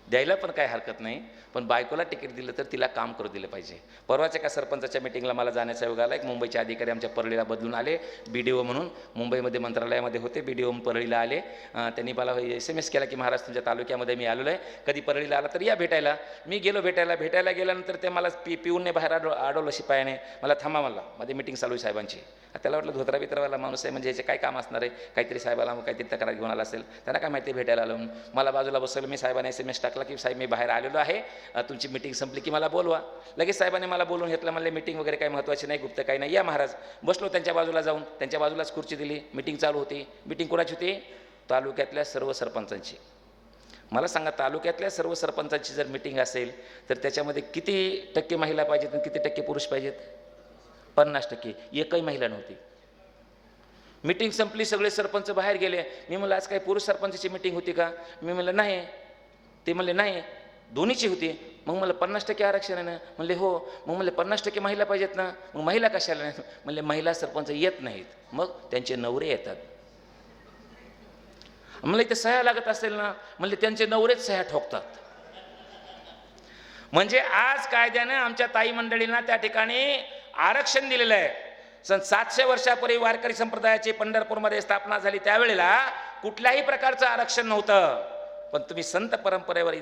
द्यायला पण काय हरकत नाही, पण बायकोला तिकीट दिलं तर तिला काम करू दिलं पाहिजे. परवाच्या का सरपंचाच्या मिटिंगला मला जाण्याचा योग आला. एक मुंबईचे अधिकारी आमच्या परळीला बदलून आले, BDO म्हणून मुंबईमध्ये मंत्रालयामध्ये होते, BDO परळीला आले. त्यांनी मला SMS केला की महाराज तुमच्या तालुक्यामध्ये मी आलेलो आहे, कधी परळीला आला तर या भेटायला. मी गेलो भेटायला गेल्यानंतर ते मला पिऊनने बाहेर अडवलं शिपायाने. मला थांबा, मला मध्ये मिटिंग चालू आहे साहेबांची. त्याला वाटलं धोत्रा बित्रावाला माणूस आहे, म्हणजे याचे काय काम असणार आहे, काहीतरी साहेबाला काहीतरी तक्रार घेऊन आला असेल, त्यांना काय माहिती भेटायला आलो. मला बाजूला बसवलं. मी साहेबांनी SMS टाकला की साहेब मी बाहेर आलेलो आहे, तुमची मिटिंग संपली की मला बोलवा. लगेच साहेबांनी मला बोलून घेतलं. म्हणले मिटिंग वगैरे काही महत्त्वाची नाही, गुप्त काही नाही, या महाराज. बसलो त्यांच्या बाजूला जाऊन, त्यांच्या बाजूलाच खुर्ची दिली. मिटिंग चालू होती. मिटिंग कोणाची होती? तालुक्यातल्या सर्व सरपंचांची. मला सांगा, तालुक्यातल्या सर्व सरपंचांची जर मिटिंग असेल तर त्याच्यामध्ये किती टक्के महिला पाहिजेत आणि किती टक्के पुरुष पाहिजेत? 50%. एकही महिला नव्हती. मिटिंग संपली, सगळे सरपंच बाहेर गेले. मी म्हणलं आज काही पुरुष सरपंचाची मिटिंग होती का? मी म्हणलं नाही. ते म्हणले नाही, दोन्हीची होती. मग मला 50% आरक्षण आहे ना? म्हणले हो. मग म्हणले 50% महिला पाहिजेत ना? मग महिला कशाला नाही? म्हणले महिला सरपंच येत नाहीत, मग त्यांचे नवरे येतात. म्हणलं इथे सह्या लागत असेल ना? म्हणले त्यांचे नवरेच सह्या ठोकतात. म्हणजे आज कायद्यानं आमच्या ताई मंडळींना त्या ठिकाणी आरक्षण दिलेलं आहे. सन 700 वर्षापूर्वी वारकरी संप्रदायाची पंढरपूरमध्ये स्थापना झाली, त्यावेळेला कुठल्याही प्रकारचं आरक्षण नव्हतं. पण तुम्ही संत परंपरेवर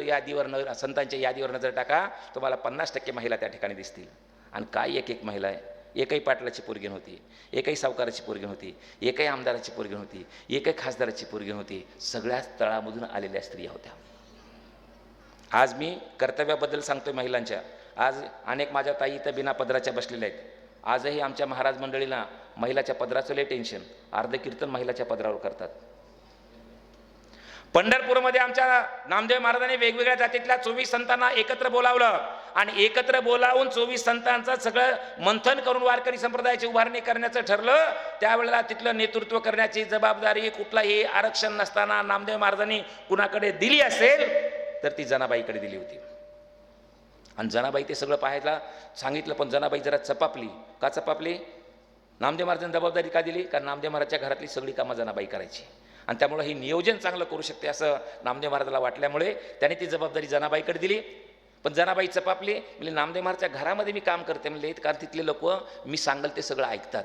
यादीवर संतांच्या यादीवर नजर टाका, तुम्हाला 50% महिला त्या ठिकाणी दिसतील. आणि काय एक एक महिला आहे. एकही पाटलाची पोरगी नव्हती, एकही सावकाराची पोरगी नव्हती, एकही आमदाराची पोरगी नव्हती, एकही खासदाराची पोरगी नव्हती. सगळ्याच तळामधून आलेल्या स्त्रिया होत्या. आज मी कर्तव्याबद्दल सांगतोय महिलांच्या. आज अनेक माझ्या ताई इथं बिना पदराच्या बसलेल्या आहेत. आजही आमच्या महाराज मंडळीला महिलाच्या पदराचं लय टेन्शन. अर्ध कीर्तन महिलाच्या पदरावर करतात. पंढरपूरमध्ये आमच्या नामदेव महाराजांनी वेगवेगळ्या जातीतल्या 24 संतांना एकत्र बोलावलं आणि एकत्र बोलावून 24 संतांचं सगळं मंथन करून वारकरी संप्रदायाची उभारणी करण्याचं ठरलं. त्यावेळेला तिथलं नेतृत्व करण्याची जबाबदारी कुठलाही आरक्षण नसताना नामदेव महाराजांनी कुणाकडे दिली असेल तर ती जनाबाईकडे दिली होती. आणि जनाबाई ते सगळं पाहायला सांगितलं, पण जनाबाई जरा चपापली. का चपापली? नामदेव महाराजांनी जबाबदारी का दिली? कारण नामदेव महाराजच्या घरातली सगळी कामं जनाबाई करायची आणि त्यामुळे ही नियोजन चांगलं करू शकते असं नामदेव महाराजाला वाटल्यामुळे त्याने ती जबाबदारी जनाबाईकडे दिली. पण जनाबाई चपापली. म्हणजे नामदेव महाराजच्या घरामध्ये मी काम करते म्हणले, कारण तिथले लोक मी सांगल ते सगळं ऐकतात.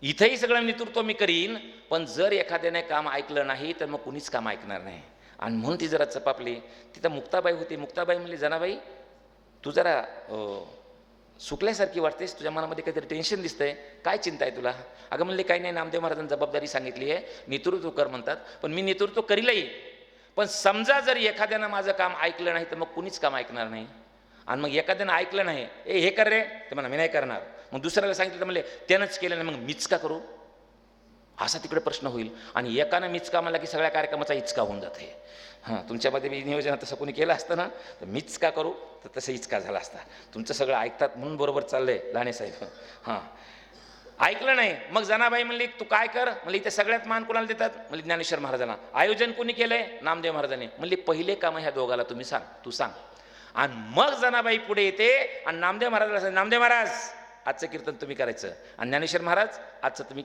इथंही सगळं नेतृत्व मी करीन, पण जर एखाद्याने काम ऐकलं नाही तर मग कुणीच काम ऐकणार नाही. आणि म्हणून ती जरा चपापली. तिथं मुक्ताबाई होती. मुक्ताबाई म्हणली, जनाबाई तू जरा सुकल्यासारखी वाटतेस, तुझ्या मनामध्ये काहीतरी टेन्शन दिसतंय, काय चिंता आहे तुला? अगं म्हणले काही नाही, नामदेव महाराजांनी जबाबदारी सांगितली आहे, नेतृत्व कर म्हणतात, पण मी नेतृत्व करीलही. पण समजा जर एखाद्यानं माझं काम ऐकलं नाही तर मग कुणीच काम ऐकणार नाही. आणि मग एखाद्यानं ऐकलं नाही, हे कर रे, ते म्हणा मी नाही करणार. मग दुसऱ्याला सांगितलं तर म्हणले त्यानंच केलं नाही, मग मीच का करू? असा तिकडे प्रश्न होईल. आणि एकानं मीच का म्हणला की सगळ्या कार्यक्रमाचा इचका होऊन जाते. तुमच्यामध्ये मी नियोजन तसं कोणी केलं असतं ना तर मीच का करू, तर तसं इचका झाला असता. तुमचं सगळं ऐकतात म्हणून बरोबर चाललंय लाणे साहेब. ऐकलं नाही. मग जनाबाई म्हणली तू काय कर? म्हणली इथे सगळ्यात मान कोणाला देतात? म्हणली ज्ञानेश्वर महाराजांना. आयोजन कोणी केलंय? नामदेव महाराजांनी. म्हणली पहिले कामं ह्या दोघाला तुम्ही सांग, तू सांग. आणि मग जनाबाई पुढे येते आणि नामदेव महाराजाला सांग, नामदेव महाराज आजचं कीर्तन तुम्ही करायचं, आणि ज्ञानेश्वर महाराज आजचं तुम्ही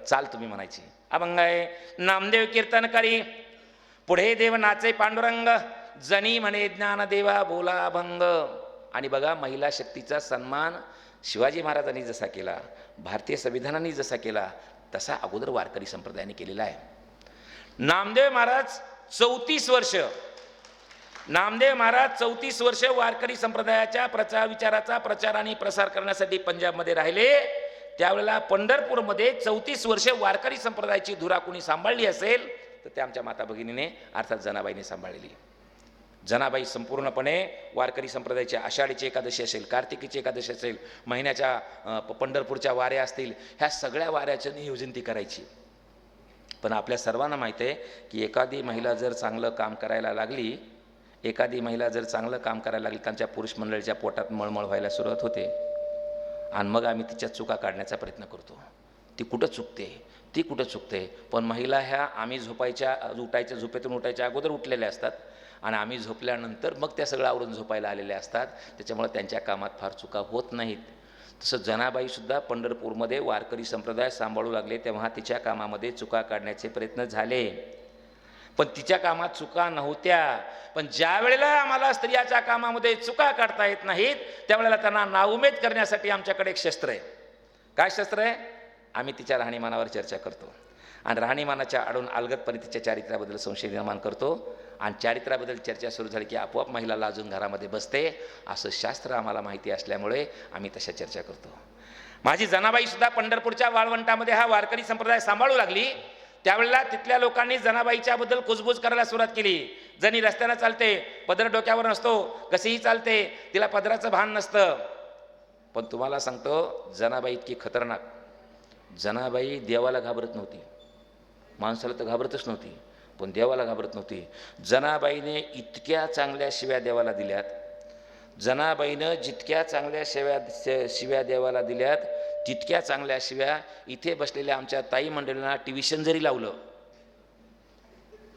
चाल तुम्ही म्हणायची. अभंग आहे, नामदेव कीर्तन करी पुढे देव नाचे पांडुरंग, जनी म्हणे ज्ञान देवा बोला अभंग. आणि बघा, महिला शक्तीचा सन्मान शिवाजी महाराजांनी जसा केला, भारतीय संविधानाने जसा केला, तसा अगोदर वारकरी संप्रदायाने केलेला आहे. नामदेव महाराज 34 वर्ष वारकरी संप्रदायाच्या विचाराचा प्रचार आणि प्रसार करण्यासाठी पंजाबमध्ये राहिले. त्यावेळेला पंढरपूरमध्ये 34 वर्ष वारकरी संप्रदायाची धुरा कुणी सांभाळली असेल तर त्या आमच्या माता भगिनीने अर्थात जनाबाईने सांभाळलेली. जनाबाई संपूर्णपणे वारकरी संप्रदायाची आषाढीची एकादशी असेल, कार्तिकीची एकादशी असेल, महिन्याच्या पंढरपूरच्या वाऱ्या असतील, ह्या सगळ्या वाऱ्याचं नियोजन ती करायची. पण आपल्या सर्वांना माहीत आहे की एखादी महिला जर चांगलं काम करायला लागली, त्यांच्या पुरुष मंडळीच्या पोटात मळमळ व्हायला सुरुवात होते आणि मग आम्ही तिच्या चुका काढण्याचा प्रयत्न करतो. ती कुठं चुकते. पण महिला ह्या आम्ही उठायच्या झोपेतून उठायच्या अगोदर उठलेल्या असतात आणि आम्ही झोपल्यानंतर मग त्या सगळं आवरून झोपायला आलेल्या असतात. त्याच्यामुळे त्यांच्या कामात फार चुका होत नाहीत. तसं जनाबाईसुद्धा पंढरपूरमध्ये वारकरी संप्रदाय सांभाळू लागले तेव्हा तिच्या कामामध्ये चुका काढण्याचे प्रयत्न झाले, पण तिच्या कामात चुका नव्हत्या. पण ज्या वेळेला आम्हाला स्त्रियाच्या कामामध्ये चुका काढता येत नाहीत त्यावेळेला त्यांना नाउमेद करण्यासाठी आमच्याकडे एक शस्त्र आहे. काय शस्त्र आहे? आम्ही तिच्या राहणीमानावर चर्चा करतो आणि राहणीमानाच्या आडून अलगदपणे तिच्या चारित्र्याबद्दल संशय निर्माण करतो आणि चारित्र्याबद्दल चर्चा सुरू झाली की आपोआप महिला लाजून घरामध्ये बसते. असं शास्त्र आम्हाला माहिती असल्यामुळे आम्ही तशा चर्चा करतो. माझी जनाबाईसुद्धा पंढरपूरच्या वाळवंटामध्ये हा वारकरी संप्रदाय सांभाळू लागली त्यावेळेला तिथल्या लोकांनी जनाबाईच्याबद्दल कुजबूज करायला सुरुवात केली. जणी रस्त्यानं चालते, पदर डोक्यावर नसतो, कशीही चालते, तिला पदराचं भान नसतं. पण तुम्हाला सांगतो जनाबाई इतकी खतरनाक, जनाबाई देवाला घाबरत नव्हती, माणसाला तर घाबरतच नव्हती, पण देवाला घाबरत नव्हती. जनाबाईने इतक्या चांगल्या शिव्या देवाला दिल्यात, जनाबाईनं जितक्या चांगल्या शिव्या देवाला दिल्यात तितक्या चांगल्या शिव्या इथे बसलेल्या आमच्या ताई मंडळींना ट्युशन जरी लावलं,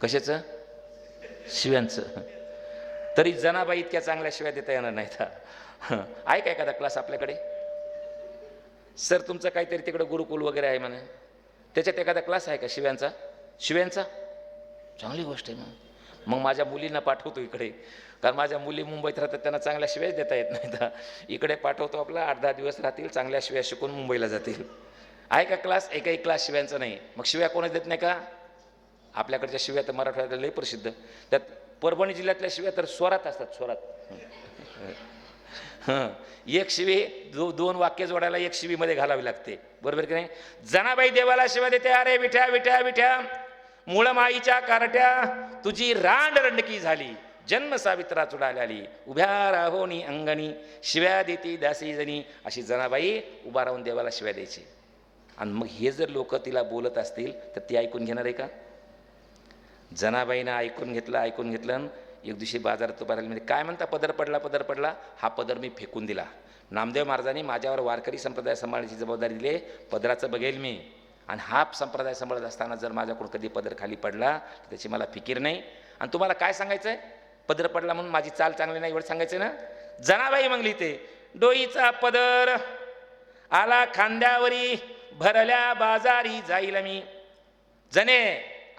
कशाचं? शिव्यांचं, तरी जनाबाई इतक्या चांगल्या शिव्या देता येणार नाहीत. आहे का एखादा क्लास आपल्याकडे? सर तुमचं काहीतरी तिकडे गुरुकुल वगैरे आहे म्हणे, त्याच्यात एखादा क्लास आहे का शिव्यांचा? चांगली गोष्ट आहे. मग माझ्या मुलींना पाठवतो इकडे, कारण माझ्या मुली मुंबईत राहतात, त्यांना चांगल्या शिव्याच देता येत नाहीत. इकडे पाठवतो, आपला 8-10 दिवस राहतील, चांगल्या शिव्या शिकून मुंबईला जातील. आहे का क्लास? एकही क्लास शिव्यांचा नाही. मग शिव्या कोणच देत नाही का? आपल्याकडच्या शिव्या तर मराठवाड्यात लई प्रसिद्ध, त्यात परभणी जिल्ह्यातल्या शिव्या तर स्वरात असतात, स्वरात. एक शिवी 2 वाक्य जोडायला एक शिवीमध्ये घालावी लागते, बरोबर की नाही? जनाबाई देवाला शिव्या देते, अरे विठ्या विठ्या विठ्या, मूळ माईच्या कारट्या तुझी रांड रंडकी झाली, जन्म सावित्रा चुडाली, उभ्या राहोनी अंगणी शिव्या देती दासी जणी. अशी जनाबाई उभा राहून देवाला शिव्या द्यायची. आणि मग हे जर लोक तिला बोलत असतील तर ती ऐकून घेणार आहे का? जनाबाईनं ऐकून घेतलं. एक दिवशी बाजारात उभा राहिली, म्हणजे काय म्हणता, पदर पडला, हा पदर मी फेकून दिला. नामदेव महाराजांनी माझ्यावर वारकरी संप्रदाय सांभाळण्याची जबाबदारी दिली, पदराचं बघेल मी, आणि हा संप्रदाय सांभाळत असताना जर माझ्याकडून कधी पदर खाली पडला तर त्याची मला फिकीर नाही. आणि तुम्हाला काय सांगायचं आहे? पदर पडला म्हणून माझी चाल चांगली नाही एवढं सांगायचं ना? जनाबाई मग लिहिते, डोईचा पदर आला खांद्यावरी, भरल्या बाजारी जाईल मी. जने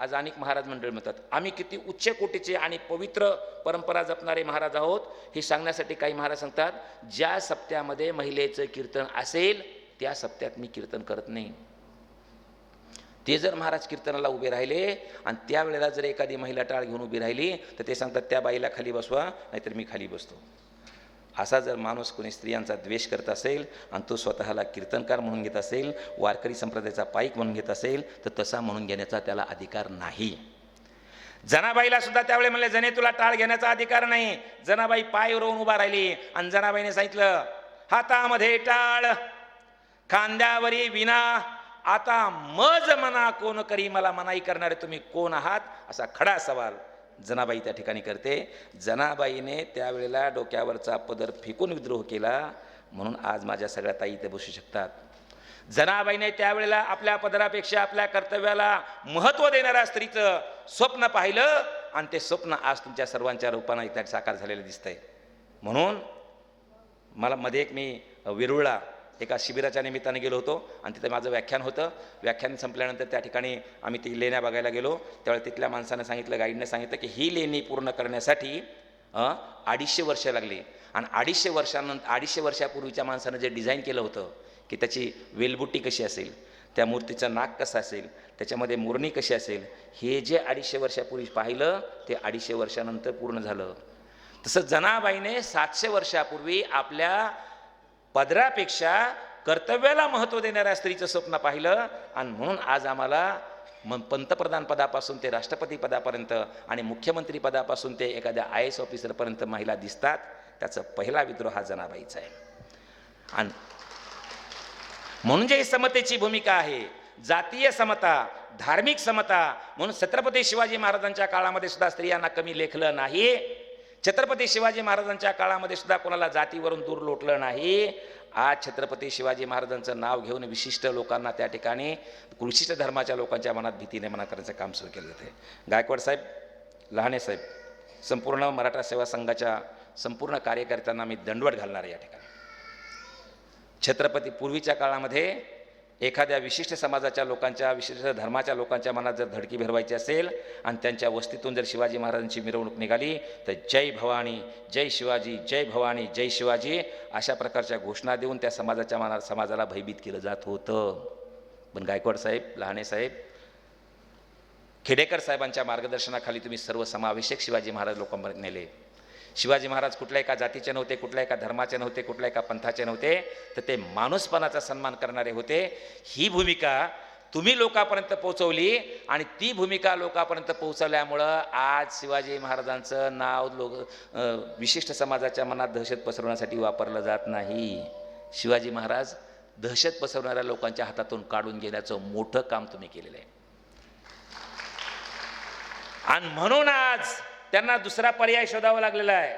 आज अनेक महाराज मंडळ म्हणतात आम्ही किती उच्च कोटीचे आणि पवित्र परंपरा जपणारे महाराज आहोत. हे सांगण्यासाठी काही महाराज सांगतात, ज्या सप्त्यामध्ये महिलेचं कीर्तन असेल त्या सप्त्यात मी कीर्तन करत नाही. ते जर महाराज कीर्तनाला उभे राहिले आणि त्यावेळेला जर एखादी महिला टाळ घेऊन उभी राहिली तर ते सांगतात त्या बाईला खाली बसवा, नाहीतर मी खाली बसतो. असा जर माणूस कोणी स्त्रियांचा द्वेष करत असेल आणि तो स्वतःला कीर्तनकार म्हणून घेत असेल, वारकरी संप्रदायाचा पाईक म्हणून घेत असेल, तर तसा म्हणून घेण्याचा त्याला अधिकार नाही. जनाबाईला सुद्धा त्यावेळी म्हणले, जने तुला टाळ घेण्याचा अधिकार नाही. जनाबाई पाय रोवून उभा राहिली आणि जनाबाईने सांगितलं, हातामध्ये टाळ, खांद्यावरी विना, आता मज मना कोण करी, मला मनाई करणारे तुम्ही कोण आहात? असा खडा सवाल जनाबाई त्या ठिकाणी करते. जनाबाईने त्यावेळेला डोक्यावरचा पदर फेकून विद्रोह केला, म्हणून आज माझ्या सगळ्या ताई इथे बसू शकतात. जनाबाईने त्यावेळेला आपल्या पदरापेक्षा आपल्या कर्तव्याला महत्त्व देणाऱ्या स्त्रीचं स्वप्न पाहिलं आणि ते स्वप्न आज तुमच्या सर्वांच्या रूपाने इथे साकार झालेलं दिसतंय. म्हणून मला मध्ये मी वेरूळला एका शिबिराच्या निमित्ताने गेलो होतो आणि तिथे माझं व्याख्यान होतं. व्याख्यान संपल्यानंतर त्या ठिकाणी आम्ही ती लेण्या बघायला गेलो. त्यावेळी तिथल्या माणसानं सांगितलं, गाईडने सांगितलं की ही लेणी पूर्ण करण्यासाठी 250 वर्ष लागली. आणि 250 वर्षापूर्वीच्या माणसानं जे डिझाईन केलं होतं की त्याची वेलबुट्टी कशी असेल, त्या मूर्तीचं नाक कसं असेल, त्याच्यामध्ये मुरणी कशी असेल, हे जे 250 वर्षापूर्वी पाहिलं ते 250 वर्षानंतर पूर्ण झालं. तसं जनाबाईने 700 वर्षापूर्वी आपल्या पदरापेक्षा कर्तव्याला महत्त्व देणाऱ्या स्त्रीचं स्वप्न पाहिलं. आणि म्हणून आज आम्हाला पंतप्रधान पदापासून ते राष्ट्रपती पदापर्यंत आणि मुख्यमंत्री पदापासून ते एखाद्या IAS ऑफिसरपर्यंत महिला दिसतात. त्याचा पहिला विद्रोह हा जनाबाईचा आहे. आणि म्हणून जे समतेची भूमिका आहे, जातीय समता, धार्मिक समता, म्हणून छत्रपती शिवाजी महाराजांच्या काळामध्ये सुद्धा स्त्रियांना कमी लेखलं नाही. छत्रपती शिवाजी महाराजांच्या काळामध्ये सुद्धा कोणाला जातीवरून दूर लोटलं नाही. आज छत्रपती शिवाजी महाराजांचं नाव घेऊन विशिष्ट लोकांना त्या ठिकाणी विशिष्ट धर्माच्या लोकांच्या मनात भीती निर्माण करण्याचं काम सुरू केलं जाते. गायकवाड साहेब, लहाने साहेब, संपूर्ण मराठा सेवा संघाच्या संपूर्ण कार्यकर्त्यांना मी दंडवत घालणार आहे या ठिकाणी. छत्रपती पूर्वीच्या काळामध्ये एखाद्या विशिष्ट समाजाच्या लोकांच्या, विशिष्ट धर्माच्या लोकांच्या मनात जर धडकी भरवायची असेल आणि त्यांच्या वस्तीतून जर शिवाजी महाराजांची मिरवणूक निघाली तर जय भवानी, जय शिवाजी, जय भवानी, जय शिवाजी अशा प्रकारच्या घोषणा देऊन त्या समाजाला भयभीत केलं जात होतं. पण गायकवाड साहेब, लहाने साहेब, खेडेकर साहेबांच्या मार्गदर्शनाखाली तुम्ही सर्वसमावेशक शिवाजी महाराज लोकांपर्यंत नेले. शिवाजी महाराज कुठल्या एका जातीचे नव्हते, कुठल्या एका धर्माचे नव्हते, कुठल्या एका पंथाचे नव्हते, तर ते माणूसपणाचा सन्मान करणारे होते. ही भूमिका तुम्ही लोकांपर्यंत पोहोचवली आणि ती भूमिका लोकांपर्यंत पोहोचवल्यामुळं आज शिवाजी महाराजांचं नाव विशिष्ट समाजाच्या मनात दहशत पसरवण्यासाठी वापरलं जात नाही. शिवाजी महाराज दहशत पसरवणाऱ्या लोकांच्या हातातून काढून घेण्याचं मोठं काम तुम्ही केलेलं आहे. आणि म्हणून आज त्यांना दुसरा पर्याय शोधावा लागलेला आहे.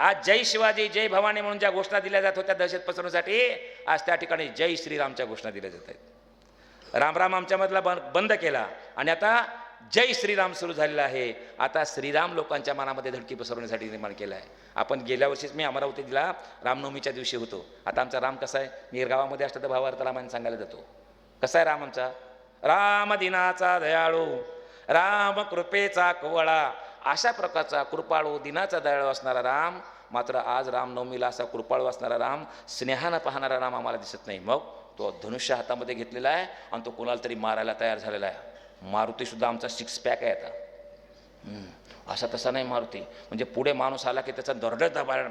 आज जय शिवाजी, जय भवानी म्हणून ज्या घोषणा दिल्या जात होत्या दहशत पसरवण्यासाठी, आज त्या ठिकाणी जय श्रीरामच्या घोषणा दिल्या जात आहेत. रामराम आमच्यामधला बंद केला आणि आता जय श्रीराम सुरू झालेला आहे. आता श्रीराम लोकांच्या मनामध्ये धडकी पसरवण्यासाठी निर्माण केला आहे. आपण गेल्या वर्षीच मी अमरावतीला रामनवमीच्या दिवशी होतो. आता आमचा राम कसा आहे, मी गावामध्ये असतं तर भावार्थ रामाने सांगायला जातो. कसा आहे राम आमचा? राम दिनाचा दयाळू, राम कृपेचा कोवळा, अशा प्रकारचा कृपाळू, दिनाचा दयाळू असणारा राम. मात्र आज रामनवमीला असा कृपाळू असणारा राम, स्नेहानं पाहणारा राम आम्हाला दिसत नाही. मग तो धनुष्य हातामध्ये घेतलेला आहे आणि तो कोणाला तरी मारायला तयार झालेला आहे. मारुतीसुद्धा आमचा 6 पॅक आहे आता. असा तसा नाही मारुती, म्हणजे पुढे माणूस आला की त्याचा दरडत दाबायला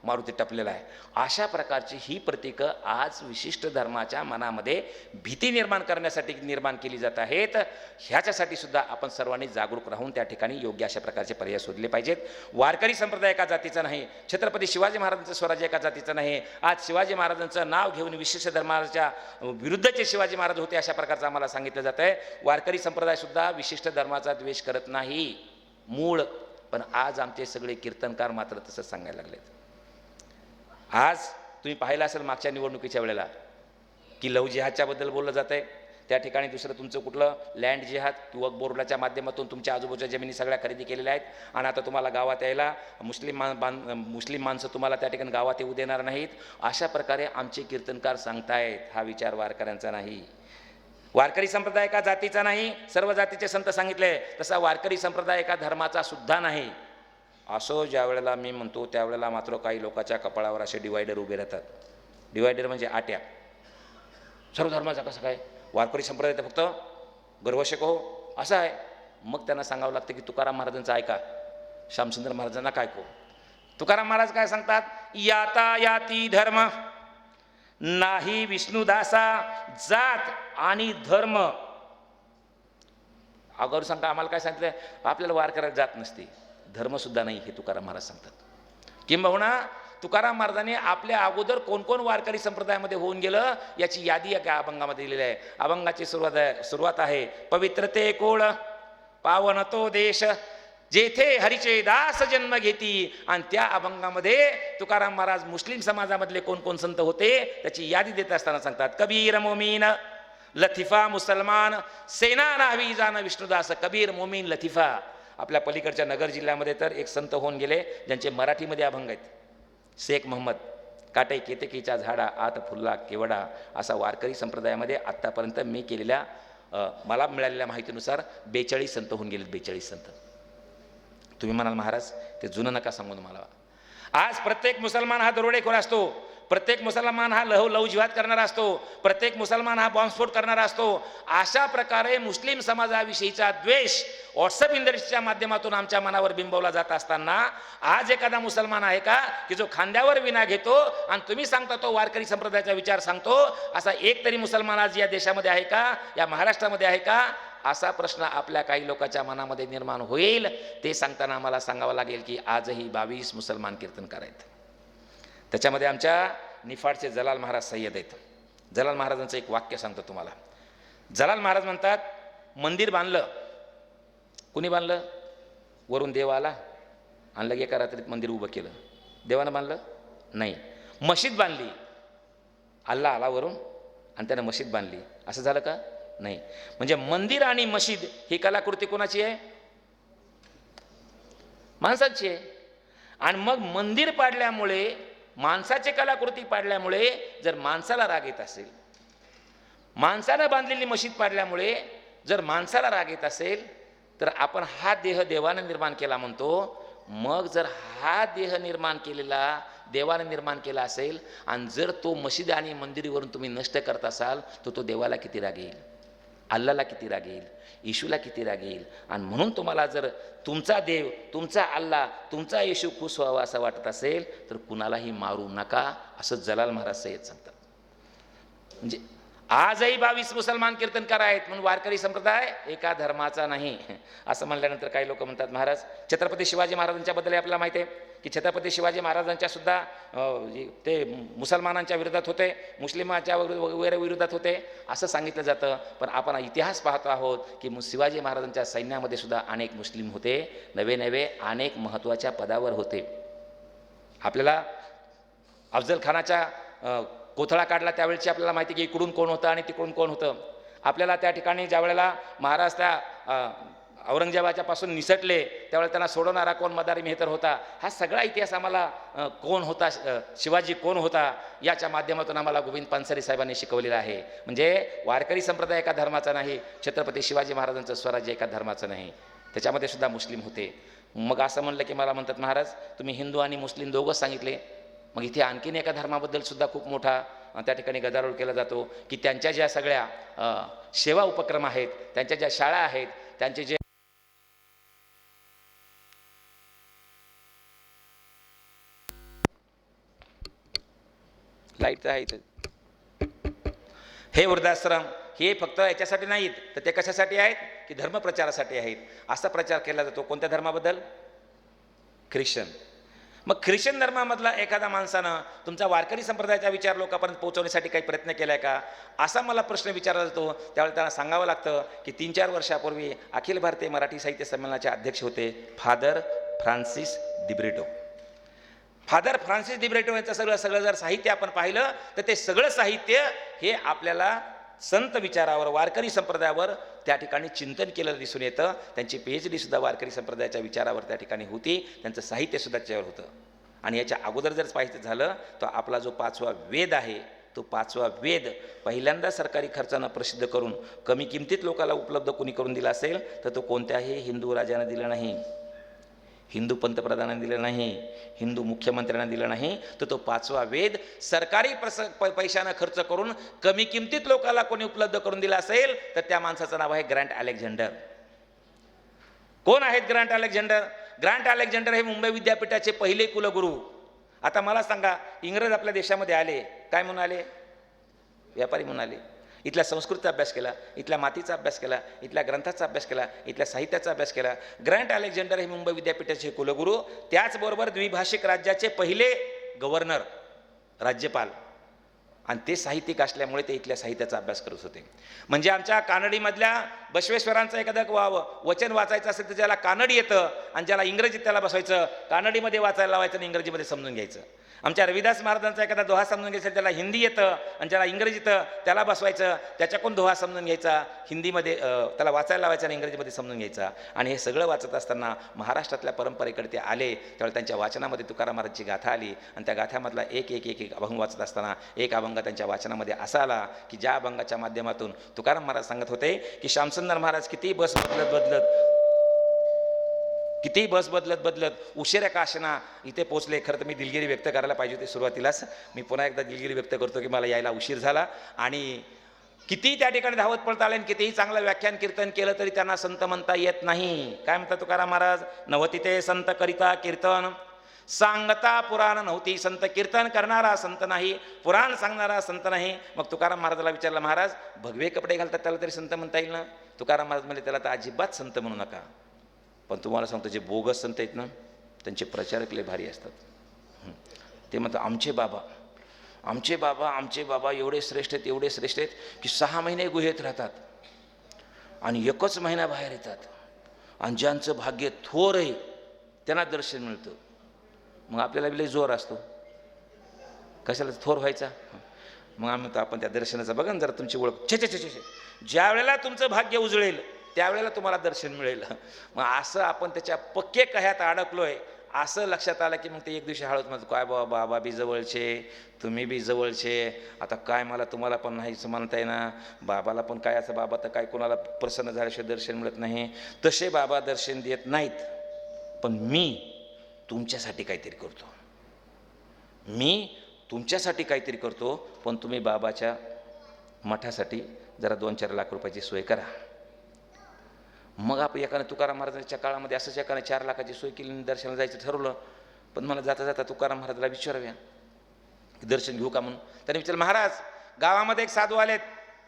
मारुती टपलेला आहे. अशा प्रकारची ही प्रतीकं आज विशिष्ट धर्माच्या मनामध्ये भीती निर्माण करण्यासाठी निर्माण केली जात आहेत. ह्याच्यासाठी सुद्धा आपण सर्वांनी जागरूक राहून त्या ठिकाणी योग्य अशा प्रकारचे पर्याय शोधले पाहिजेत. वारकरी संप्रदाय एका जातीचा नाही, छत्रपती शिवाजी महाराजांचं स्वराज्य एका जातीचं नाही. आज शिवाजी महाराजांचं नाव घेऊन विशिष्ट धर्माच्या विरुद्धचे शिवाजी महाराज होते अशा प्रकारचं आम्हाला सांगितलं जात आहे. वारकरी संप्रदाय सुद्धा विशिष्ट धर्माचा द्वेष करत नाही मूळ, पण आज आमचे सगळे कीर्तनकार मात्र तसं सांगायला लागलेत. आज तुम्ही पाहिलं असेल मागच्या निवडणुकीच्या वेळेला की लव जिहादच्या बद्दल बोललं जात आहे. त्या ठिकाणी दुसरं तुमचं कुठलं लँड जिहाद किंवा बोर्डाच्या माध्यमातून तुमच्या आजूबाजूच्या जमिनी सगळ्या खरेदी केलेल्या आहेत आणि आता तुम्हाला गावात यायला मुस्लिम माणसं तुम्हाला त्या ठिकाणी गावात येऊ देणार नाहीत. अशा प्रकारे आमचे कीर्तनकार सांगतायत. हा विचार वारकऱ्यांचा नाही. वारकरी संप्रदाय एका जातीचा नाही, सर्व जातीचे संत सांगितले. तसा वारकरी संप्रदाय एका धर्माचा सुद्धा नाही. असं ज्या वेळेला मी म्हणतो त्यावेळेला मात्र काही लोकांच्या कपाळावर असे डिवायडर उभे राहतात. डिवायडर म्हणजे आट्या. सर्व धर्माचा कसं काय, वारकरी संप्रदाय तर फक्त गर्वशक हो असं आहे. मग त्यांना सांगावं लागतं की तुकाराम महाराजांचं ऐका, श्यामसुंदर महाराजांना काय को. तुकाराम महाराज काय सांगतात, याता याती धर्म नाही विष्णुदासा जात आणि धर्म. अगोदर सांगता आम्हाला काय सांगितलं, आपल्याला वार करायला जात नसते, धर्मसुद्धा नाही, हे तुकाराम महाराज सांगतात. किंबहुना तुकाराम महाराजांनी आपल्या अगोदर कोण कोण वारकरी संप्रदायामध्ये होऊन गेलं याची यादी या अभंगामध्ये दिलेली आहे. अभंगाची सुरुवात आहे, पवित्रते कोळ पावन तो देश जेथे हरीचे दास जन्म घेती. आणि त्या अभंगामध्ये तुकाराम महाराज मुस्लिम समाजामधले कोण कोण संत होते त्याची यादी देत असताना सांगतात, कबीर मोमीन लतिफा मुसलमान सेना नावी जान विष्णुदास. कबीर, मोमीन, लतिफा. आपल्या पलीकडच्या नगर जिल्ह्यामध्ये तर एक संत होऊन गेले ज्यांचे मराठीमध्ये अभंग आहेत. शेख मोहम्मद, काटे केतकीच्या झाडा आत फुलला केवडा. असा वारकरी संप्रदायामध्ये आत्तापर्यंत मी केलेल्या मला मिळालेल्या माहितीनुसार 42 संत होऊन गेलेत. 42 संत. तुम्ही म्हणाल महाराज ते जुनं नका सांगू मला. आज प्रत्येक मुसलमान हा दरोडेखोर असतो, प्रत्येक मुसलमान हा लवजिहाद करणारा असतो, प्रत्येक मुसलमान हा बॉम्बस्फोट करणारा असतो. अशा प्रकारे मुस्लिम समाजाविषयीचा द्वेष व्हॉट्सअप इंडस्ट्रीच्या माध्यमातून आमच्या मनावर बिंबवला जात असताना आज एखादा मुसलमान आहे का की जो खांद्यावर विना घेतो आणि तुम्ही सांगता तो वारकरी संप्रदायाचा विचार सांगतो, असा एक तरी मुसलमान आज या देशामध्ये आहे का, या महाराष्ट्रामध्ये आहे का? असा प्रश्न आपल्या काही लोकांच्या मनामध्ये निर्माण होईल. ते सांगताना आम्हाला सांगावं लागेल की आजही 22 मुसलमान कीर्तनकार आहेत. त्याच्यामध्ये आमच्या निफाडचे जलाल महाराज सय्यद आहेत. जलाल महाराजांचं एक वाक्य सांगतो तुम्हाला. जलाल महाराज म्हणतात, मंदिर बांधलं, कुणी बांधलं? वरून देव आला आणि लगे एका रात्रीत मंदिर उभं केलं. देवानं बांधलं? नाही. मशीद बांधली, अल्ला आला वरून आणि त्यानं मशीद बांधली. असं झालं का? नाही. म्हणजे मंदिर आणि मशीद ही कलाकृती कोणाची आहे? माणसाची आहे. आणि मग मंदिर पाडल्यामुळे, माणसाची कलाकृती पाडल्यामुळे जर माणसाला राग येत असेल, माणसानं बांधलेली मशीद पाडल्यामुळे जर माणसाला राग येत असेल, तर आपण हा देह देवानं निर्माण केला म्हणतो. मग जर हा देह निर्माण केलेला देवानं निर्माण केला असेल आणि जर तो मशीद आणि मंदिरीवरून तुम्ही नष्ट करत असाल, तर तो देवाला किती राग येईल, अल्लाला किती राग येईल, येशूला किती राग येईल. आणि म्हणून तुम्हाला जर तुमचा देव, तुमचा अल्ला, तुमचा येशू खुश व्हावा असं वाटत असेल, तर कुणालाही मारू नका, असं जलाल महाराज सय्यद सांगतात. म्हणजे आजही 22 मुसलमान कीर्तनकार आहेत, म्हणून वारकरी संप्रदाय एका धर्माचा नाही. असं म्हणल्यानंतर काही लोक म्हणतात, महाराज छत्रपती शिवाजी महाराजांच्या बद्दल आपल्याला माहिती आहे की छत्रपती शिवाजी महाराजांच्या सुद्धा ते मुसलमानांच्या विरोधात होते, मुस्लिमांच्या वगैरे विरोधात होते असं सांगितलं जातं. पण आपण इतिहास पाहतो आहोत की शिवाजी महाराजांच्या सैन्यामध्ये सुद्धा अनेक मुस्लिम होते, नवे नवे अनेक महत्त्वाच्या पदावर होते. आपल्याला अफजल खानाच्या कोथळा काढला त्यावेळची आपल्याला माहिती की इकडून कोण होतं आणि तिकडून कोण होतं. आपल्याला त्या ठिकाणी ज्या वेळेला महाराज त्या औरंगजेबाच्या पासून निसटले त्यावेळेला त्यांना सोडवणारा कोण, मदारी मेहतर होता. हा सगळा इतिहास आम्हाला कोण होता, शिवाजी कोण होता, याच्या माध्यमातून आम्हाला गोविंद पानसरे साहेबांनी शिकवलेलं आहे. म्हणजे वारकरी संप्रदाय एका धर्माचा नाही, छत्रपती शिवाजी महाराजांचं स्वराज्य एका धर्माचं नाही, त्याच्यामध्ये सुद्धा मुस्लिम होते. मग असं म्हणलं की मला म्हणतात, महाराज तुम्ही हिंदू आणि मुस्लिम दोघंच सांगितले, मग इथे आणखीन एका धर्माबद्दल सुद्धा खूप मोठा त्या ठिकाणी गदारोळ केला जातो की त्यांच्या ज्या सगळ्या सेवा उपक्रम आहेत, त्यांच्या ज्या शाळा आहेत, त्यांचे जे लाईट आहेत, हे वृद्धाश्रम हे फक्त याच्यासाठी नाहीत, तर ते कशासाठी आहेत की धर्मप्रचारासाठी आहेत. असा प्रचार केला जातो. कोणत्या धर्माबद्दल? ख्रिश्चन. मग ख्रिश्चन धर्मामधला एखाद्या माणसानं तुमचा वारकरी संप्रदायाचा विचार लोकांपर्यंत पोहोचवण्यासाठी काही प्रयत्न केलाय का, असा मला प्रश्न विचारला जातो. त्यावेळेला त्यांना सांगावं लागतं की 3-4 वर्षापूर्वी अखिल भारतीय मराठी साहित्य संमेलनाचे अध्यक्ष होते father Francis Dibrito. Father Francis Dibrito यांचं सगळं जर साहित्य आपण पाहिलं तर ते सगळं साहित्य हे आपल्याला संत विचारावर, वारकरी संप्रदायावर त्या ठिकाणी चिंतन केलेलं दिसून येतं. त्यांची PhD सुद्धा वारकरी संप्रदायाच्या विचारावर त्या ठिकाणी होती, त्यांचं साहित्यसुद्धा त्याच्यावर होतं. आणि याच्या अगोदर जर पाहायचं झालं तर आपला जो 5वा वेद आहे, तो 5वा वेद पहिल्यांदा सरकारी खर्चानं प्रसिद्ध करून कमी किमतीत लोकांना उपलब्ध कोणी करून दिला असेल तर तो कोणत्याही हिंदू राजानं दिला नाही, हिंदू पंतप्रधानांनी दिलं नाही, हिंदू मुख्यमंत्र्यांना दिलं नाही. तर तो 5वा वेद सरकारी पैशानं खर्च करून कमी किमतीत लोकांना कोणी उपलब्ध करून दिला असेल तर त्या माणसाचं नाव आहे ग्रँट अलेक्झांडर. कोण आहेत ग्रँट अलेक्झांडर? ग्रँट अलेक्झांडर हे मुंबई विद्यापीठाचे पहिले कुलगुरू. आता मला सांगा, इंग्रज आपल्या देशामध्ये आले, काय म्हणून आले? व्यापारी म्हणून आले. इथल्या संस्कृतीचा अभ्यास केला, इथल्या मातीचा अभ्यास केला, इथल्या ग्रंथाचा अभ्यास केला, इथल्या साहित्याचा अभ्यास केला. ग्रँट अलेक्झांडर हे मुंबई विद्यापीठाचे कुलगुरू, त्याचबरोबर द्विभाषिक राज्याचे पहिले गव्हर्नर, राज्यपाल, आणि ते साहित्यिक असल्यामुळे ते इथल्या साहित्याचा अभ्यास करत होते. म्हणजे आमच्या कानडीमधल्या बसवेश्वरांचं एखादं वचन वाचायचं असेल तर ज्याला कानडी येतं आणि ज्याला इंग्रजीत त्याला बसवायचं, कानडीमध्ये वाचायला लावायचं आणि इंग्रजीमध्ये समजून घ्यायचं. आमच्या रविदास महाराजांचा एखादा दोहा समजून घ्यायचा त्याला हिंदी येतं आणि ज्याला इंग्रजी येतं त्याला बसवायचं, त्याच्याकडून दोहा समजून घ्यायचा, हिंदीमध्ये त्याला वाचायला लावायचा आणि इंग्रजीमध्ये समजून घ्यायचा. आणि हे सगळं वाचत असताना महाराष्ट्रातल्या परंपरेकडे ते आले, त्यावेळेला त्यांच्या वाचनामध्ये तुकाराम महाराजची गाथा आली आणि त्या गाथ्यामधला एक अभंग वाचत असताना एक अभंग त्यांच्या वाचनामध्ये असा आला की ज्या अभंगाच्या माध्यमातून तुकाराम महाराज सांगत होते की श्यामसुंदर महाराज किती बस बदलत उशिरा का असेना इथे पोचले. खरं तर मी दिलगिरी व्यक्त करायला पाहिजे होती सुरुवातीलाच, मी पुन्हा एकदा दिलगिरी व्यक्त करतो की मला यायला उशीर झाला. आणि किती त्या ठिकाणी धावत पळता आले आणि कितीही चांगलं व्याख्यान कीर्तन केलं तरी त्यांना संत म्हणता येत नाही. काय म्हणतात तुकाराम महाराज? नव्हती ते संत करिता कीर्तन, सांगता पुराण नव्हती. संत कीर्तन करणारा संत नाही, पुराण सांगणारा संत नाही. मग तुकाराम महाराजाला विचारलं, महाराज भगवे कपडे घालतात त्याला तरी संत म्हणता येईल ना? तुकाराम महाराज म्हणले, त्याला तर अजिबात संत म्हणू नका. पण तुम्हाला सांगतो, जे बोगस संत आहेत ना त्यांचे प्रचारक लय भारी असतात. ते म्हणतात आमचे बाबा एवढे श्रेष्ठ आहेत की 6 महिने गुहेत राहतात आणि 1च महिना बाहेर येतात. आणि ज्यांचं भाग्य थोर आहे त्यांना दर्शन मिळतं. मग आपल्याला लय जोर असतो, कशाला थोर व्हायचा? मग आम्ही म्हणतो आपण त्या दर्शनाचं बघा ना जरा तुमची ओळख. छे छे छे छे छे. ज्या वेळेला तुमचं भाग्य उजळेल त्यावेळेला तुम्हाला दर्शन मिळेल. मग असं आपण त्याच्या पक्के कह्यात अडकलोय असं लक्षात आलं की मग ते एक दिवशी हळूच म्हणतो, काय बाबा, बाबा बी जवळचे, तुम्ही बी जवळचे, आता काय मला तुम्हाला पण नाहीच म्हणताय ना. बाबाला पण काय असं, बाबा तर काय कोणाला प्रसन्न झाल्याशिवाय दर्शन मिळत नाही, तसे बाबा दर्शन देत नाहीत. पण मी तुमच्यासाठी काहीतरी करतो, मी तुमच्यासाठी काहीतरी करतो, पण तुम्ही बाबाच्या मठासाठी जरा 2-4 लाख रुपयाची सोय करा. मग आपण एकाने तुकाराम महाराजांच्या काळामध्ये असंच एकाने 4 लाखाची सोय केली, दर्शनाला जायचं ठरवलं. पण मला जाता जाता तुकाराम महाराजाला विचाराव्या दर्शन घेऊ का म्हणून. त्याने विचारलं, महाराज गावामध्ये एक साधू आलेत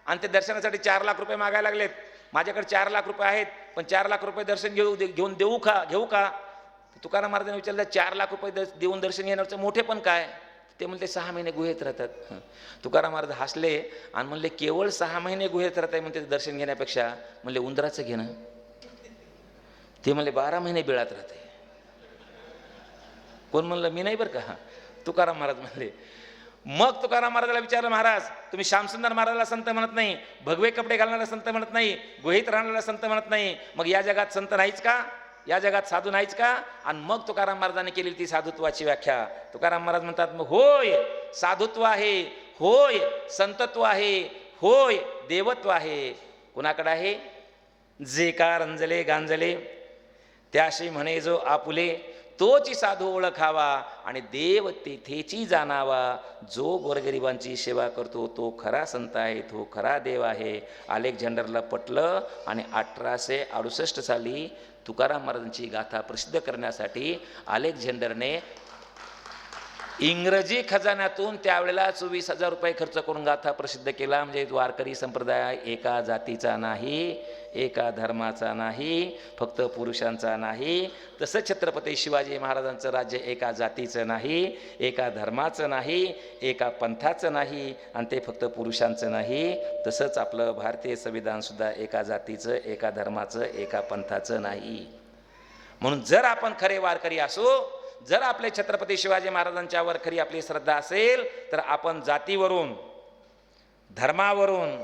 आणि ते दर्शनासाठी 4 लाख रुपये मागायला लागलेत. माझ्याकडे 4 लाख रुपये आहेत, पण 4 लाख रुपये दर्शन घेऊन घेऊ का. तुकाराम महाराजांनी विचारलं, 4 लाख रुपये देऊन दर्शन घेण्याचं मोठे पण काय. ते म्हणले 6 महिने गुहेत राहतात. तुकाराम महाराज हसले आणि म्हणले, केवळ 6 महिने गुहेत राहत आहे म्हणते दर्शन घेण्यापेक्षा म्हणले उंदराचं घेणं. ते म्हणले 12 महिने बिळात राहते. कोण म्हणलं, मी नाही बरं का. तुकाराम महाराज म्हणले. मग तुकाराम महाराजाला विचारलं, महाराज तुम्ही श्यामसुंदर महाराजाला संत म्हणत नाही, भगवे कपडे घालणारा संत म्हणत नाही, गुहेत राहणारा संत म्हणत नाही, मग या जगात संत नाहीच का, या जगात साधू नाहीच का. आणि मग तुकाराम महाराजांनी केलेली ती साधुत्वाची व्याख्या. तुकाराम महाराज म्हणतात, मग होय साधुत्व आहे, होय संतत्व आहे, होय देवत्व आहे. कुणाकडे आहे, जे का रंजले गांजले त्याशी म्हणे जो आपुले, तोची साधू ओळखावा आणि देव तेथेची जाणावा. जो गोरगरिबांची सेवा करतो तो खरा संत आहे, तो खरा देव आहे. अलेक्झांडरला पटलं आणि 1868 साली तुकाराम महाराजांची गाथा प्रसिद्ध करण्यासाठी अलेक्झांडरने इंग्रजी खजान्यातून त्यावेळेला 24,000 रुपये खर्च करून गाथा प्रसिद्ध केला. म्हणजे वारकरी संप्रदाय एका जातीचा नाही, एका धर्माचा नाही, फक्त पुरुषांचा नाही. तसं छत्रपती शिवाजी महाराजांचं राज्य एका जातीचं नाही, एका धर्माचं नाही, एका पंथाचं नाही, आणि ते फक्त पुरुषांचं नाही. तसंच आपलं भारतीय संविधानसुद्धा एका जातीचं, एका धर्माचं, एका पंथाचं नाही. म्हणून जर आपण खरे वारकरी असो, जर आपले छत्रपती शिवाजी महाराजांच्यावर खरी आपली श्रद्धा असेल, तर आपण जातीवरून, धर्मावरून,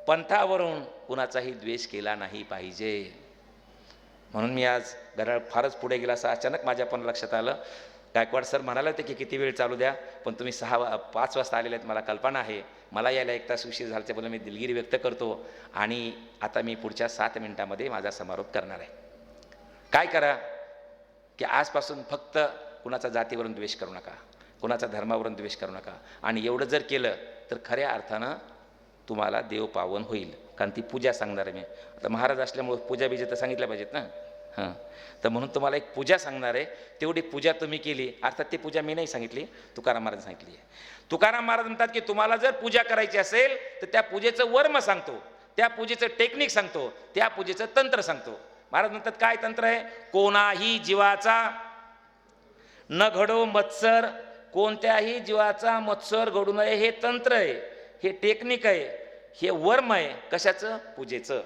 पंथावरून कुणाचाही द्वेष केला नाही पाहिजे. म्हणून मी आज घड्याळ फारच पुढे गेला असं अचानक माझ्या पण लक्षात आलं. गायकवाड सर म्हणाले होते की किती वेळ चालू द्या, पण तुम्ही 5 वाजता आलेले आहेत, मला कल्पना आहे. मला यायला 1 तास उशीर झाल्याच्याबद्दल मी दिलगिरी व्यक्त करतो. आणि आता मी पुढच्या 7 मिनिटामध्ये माझा समारोप करणार आहे. काय करा की आजपासून फक्त कुणाचा जातीवरून द्वेष करू नका, कुणाचा धर्मावरून द्वेष करू नका. आणि एवढं जर केलं तर खऱ्या अर्थानं तुम्हाला देव पावन होईल. कारण ती पूजा सांगणार आहे मी. आता महाराज असल्यामुळे पूजा बीजा तर सांगितल्या पाहिजेत ना. हां, तर म्हणून तुम्हाला एक पूजा सांगणार आहे. तेवढी पूजा तुम्ही केली, अर्थात ती पूजा मी नाही सांगितली, तुकाराम महाराज सांगितली आहे. तुकाराम महाराज म्हणतात की तुम्हाला जर पूजा करायची असेल तर त्या पूजेचं वर्म सांगतो, त्या पूजेचं टेक्निक सांगतो, त्या पूजेचं तंत्र सांगतो. महाराज म्हणतात काय तंत्र आहे, कोणाही जीवाचा न घडो मत्सर, कोणत्याही जीवाचा मत्सर घडू नये, हे तंत्र आहे, हे टेक्निक आहे, हे वर्म आहे. कशाचं, पूजेचं.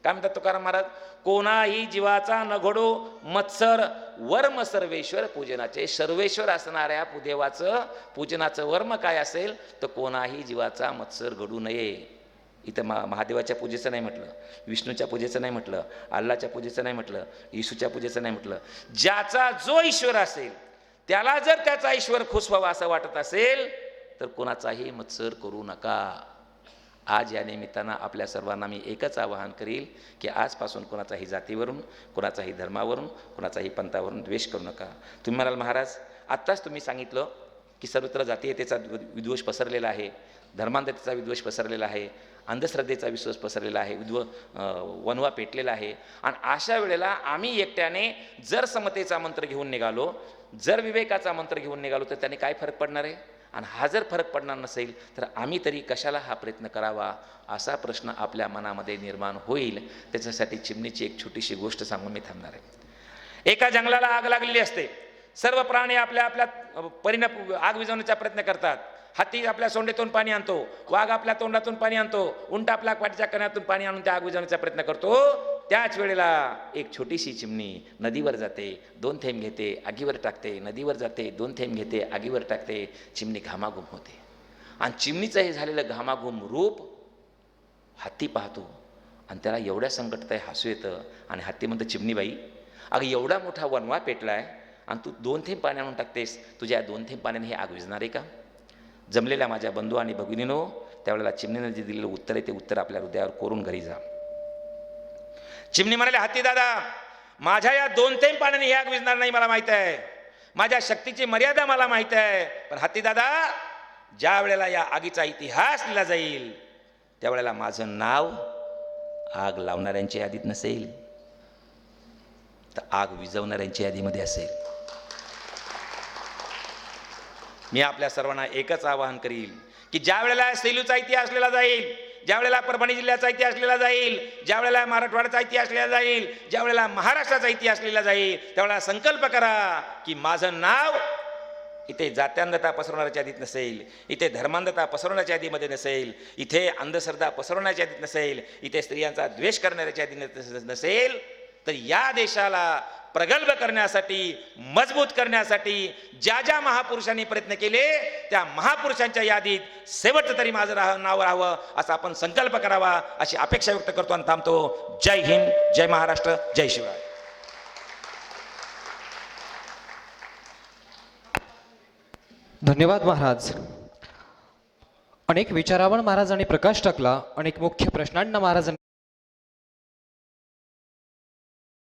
काय म्हणतात तुकाराम महाराज, कोणाही जीवाचा न घडो मत्सर, वर्म सर्वेश्वर पूजनाचे. सर्वेश्वर असणाऱ्या देवाचं पूजनाचं वर्म काय असेल तर कोणाही जीवाचा मत्सर घडू नये. इथं महादेवाच्या पूजेचं नाही म्हटलं, विष्णूच्या पूजेचं नाही म्हटलं, अल्लाच्या पूजेचं नाही म्हटलं, येशूच्या पूजेचं नाही म्हटलं. ज्याचा जो ईश्वर असेल त्याला जर त्याचा ईश्वर खुश व्हावा असं वाटत असेल तर कोणाचाही मत्सर करू नका. आज या निमित्तानं आपल्या सर्वांना मी एकच आवाहन करील की आजपासून कोणाचाही जातीवरून, कोणाचाही धर्मावरून, कोणाचाही पंथावरून द्वेष करू नका. तुम्ही म्हणाल महाराज आत्ताच तुम्ही सांगितलं की सर्वत्र जातीयतेचा विद्वेष पसरलेला आहे, धर्मांधतेचा विद्वेष पसरलेला आहे, अंधश्रद्धेचा विश्वास पसरलेला आहे, वनवा पेटलेला आहे. आणि अशा वेळेला आम्ही एकट्याने जर समतेचा मंत्र घेऊन निघालो, जर विवेकाचा मंत्र घेऊन निघालो तर त्याने काय फरक पडणार आहे. आणि हा जर फरक पडणार नसेल तर आम्ही तरी कशाला हा प्रयत्न करावा असा प्रश्न आपल्या मनामध्ये निर्माण होईल. त्याच्यासाठी चिमणीची एक छोटीशी गोष्ट सांगून मी थांबणार आहे. एका जंगलाला आग लागलेली असते. सर्व प्राणी आपल्या आपल्या परीनं आग विझवण्याचा प्रयत्न करतात. हत्ती आपल्या सोंडेतून पाणी आणतो, वाघ आपल्या तोंडातून पाणी आणतो, उंट आपल्या पाठीच्या कण्यातून पाणी आणून त्या आग विझवण्याचा प्रयत्न करतो. त्याच वेळेला एक छोटीशी चिमणी नदीवर जाते, 2 थेंब घेते, आगीवर टाकते, नदीवर जाते, 2 थेंब घेते, आगीवर टाकते. चिमणी घामाघूम होते. आणि चिमणीचं हे झालेलं घामाघूम रूप हत्ती पाहतो आणि त्याला एवढ्या संकटात हसू येतं आणि हत्ती म्हणतं, चिमणीबाई, अगं एवढा मोठा वनवा पेटलाय आणि तू 2 थेंब पाणी आणून टाकतेस, तुझ्या 2 थेंब पाण्याने हे आग विझणार आहे का? जमलेल्या माझ्या बंधू आणि भगिनीनो, त्यावेळेला चिमणीनं जे दिलेलं उत्तर आहे ते उत्तर आपल्या हृदयावर कोरून घरी जा. चिमणी म्हणाले, हत्ती दादा, माझ्या या 2 थेंब पाण्याने ही आग विझणार नाही, मला माहित आहे, माझ्या शक्तीची मर्यादा मला माहित आहे. पण हत्ती दादा, ज्या वेळेला या आगीचा इतिहास लिहिला जाईल त्यावेळेला माझं नाव आग लावणाऱ्यांच्या यादीत नसेल, तर आग विझवणाऱ्यांच्या यादीमध्ये असेल. मी आपल्या सर्वांना एकच आवाहन करील की ज्या वेळेला सेलूचा इतिहास लिहिला जाईल, ज्या वेळेला परभणी जिल्ह्याचा इतिहास लिहिला जाईल, ज्या वेळेला मराठवाड्याचा इतिहास लिहिला जाईल, ज्या वेळेला महाराष्ट्राचा इतिहास लिहिला जाईल, त्यावेळेला संकल्प करा की माझं नाव इथे जात्यांधता पसरवण्याच्या यादीत नसेल, इथे धर्मांधता पसरवण्याच्या यादीमध्ये नसेल, इथे अंधश्रद्धा पसरवण्याच्या यादीत नसेल, इथे स्त्रियांचा द्वेष करण्याच्या यादीत नसेल, तर या देशाला प्रगल्भ करण्यासाठी, मजबूत करण्यासाठी ज्या ज्या महापुरुषांनी प्रयत्न केले त्या महापुरुषांच्या यादीत शेवटचं तरी माझं नाव राहावं असा आपण संकल्प करावा, अशी अपेक्षा व्यक्त करतो आणि थांबतो. जय हिंद, जय महाराष्ट्र, जय शिवराय. धन्यवाद महाराज. अनेक विचारावर महाराजांनी प्रकाश टाकला, अनेक मुख्य प्रश्नांना महाराजांनी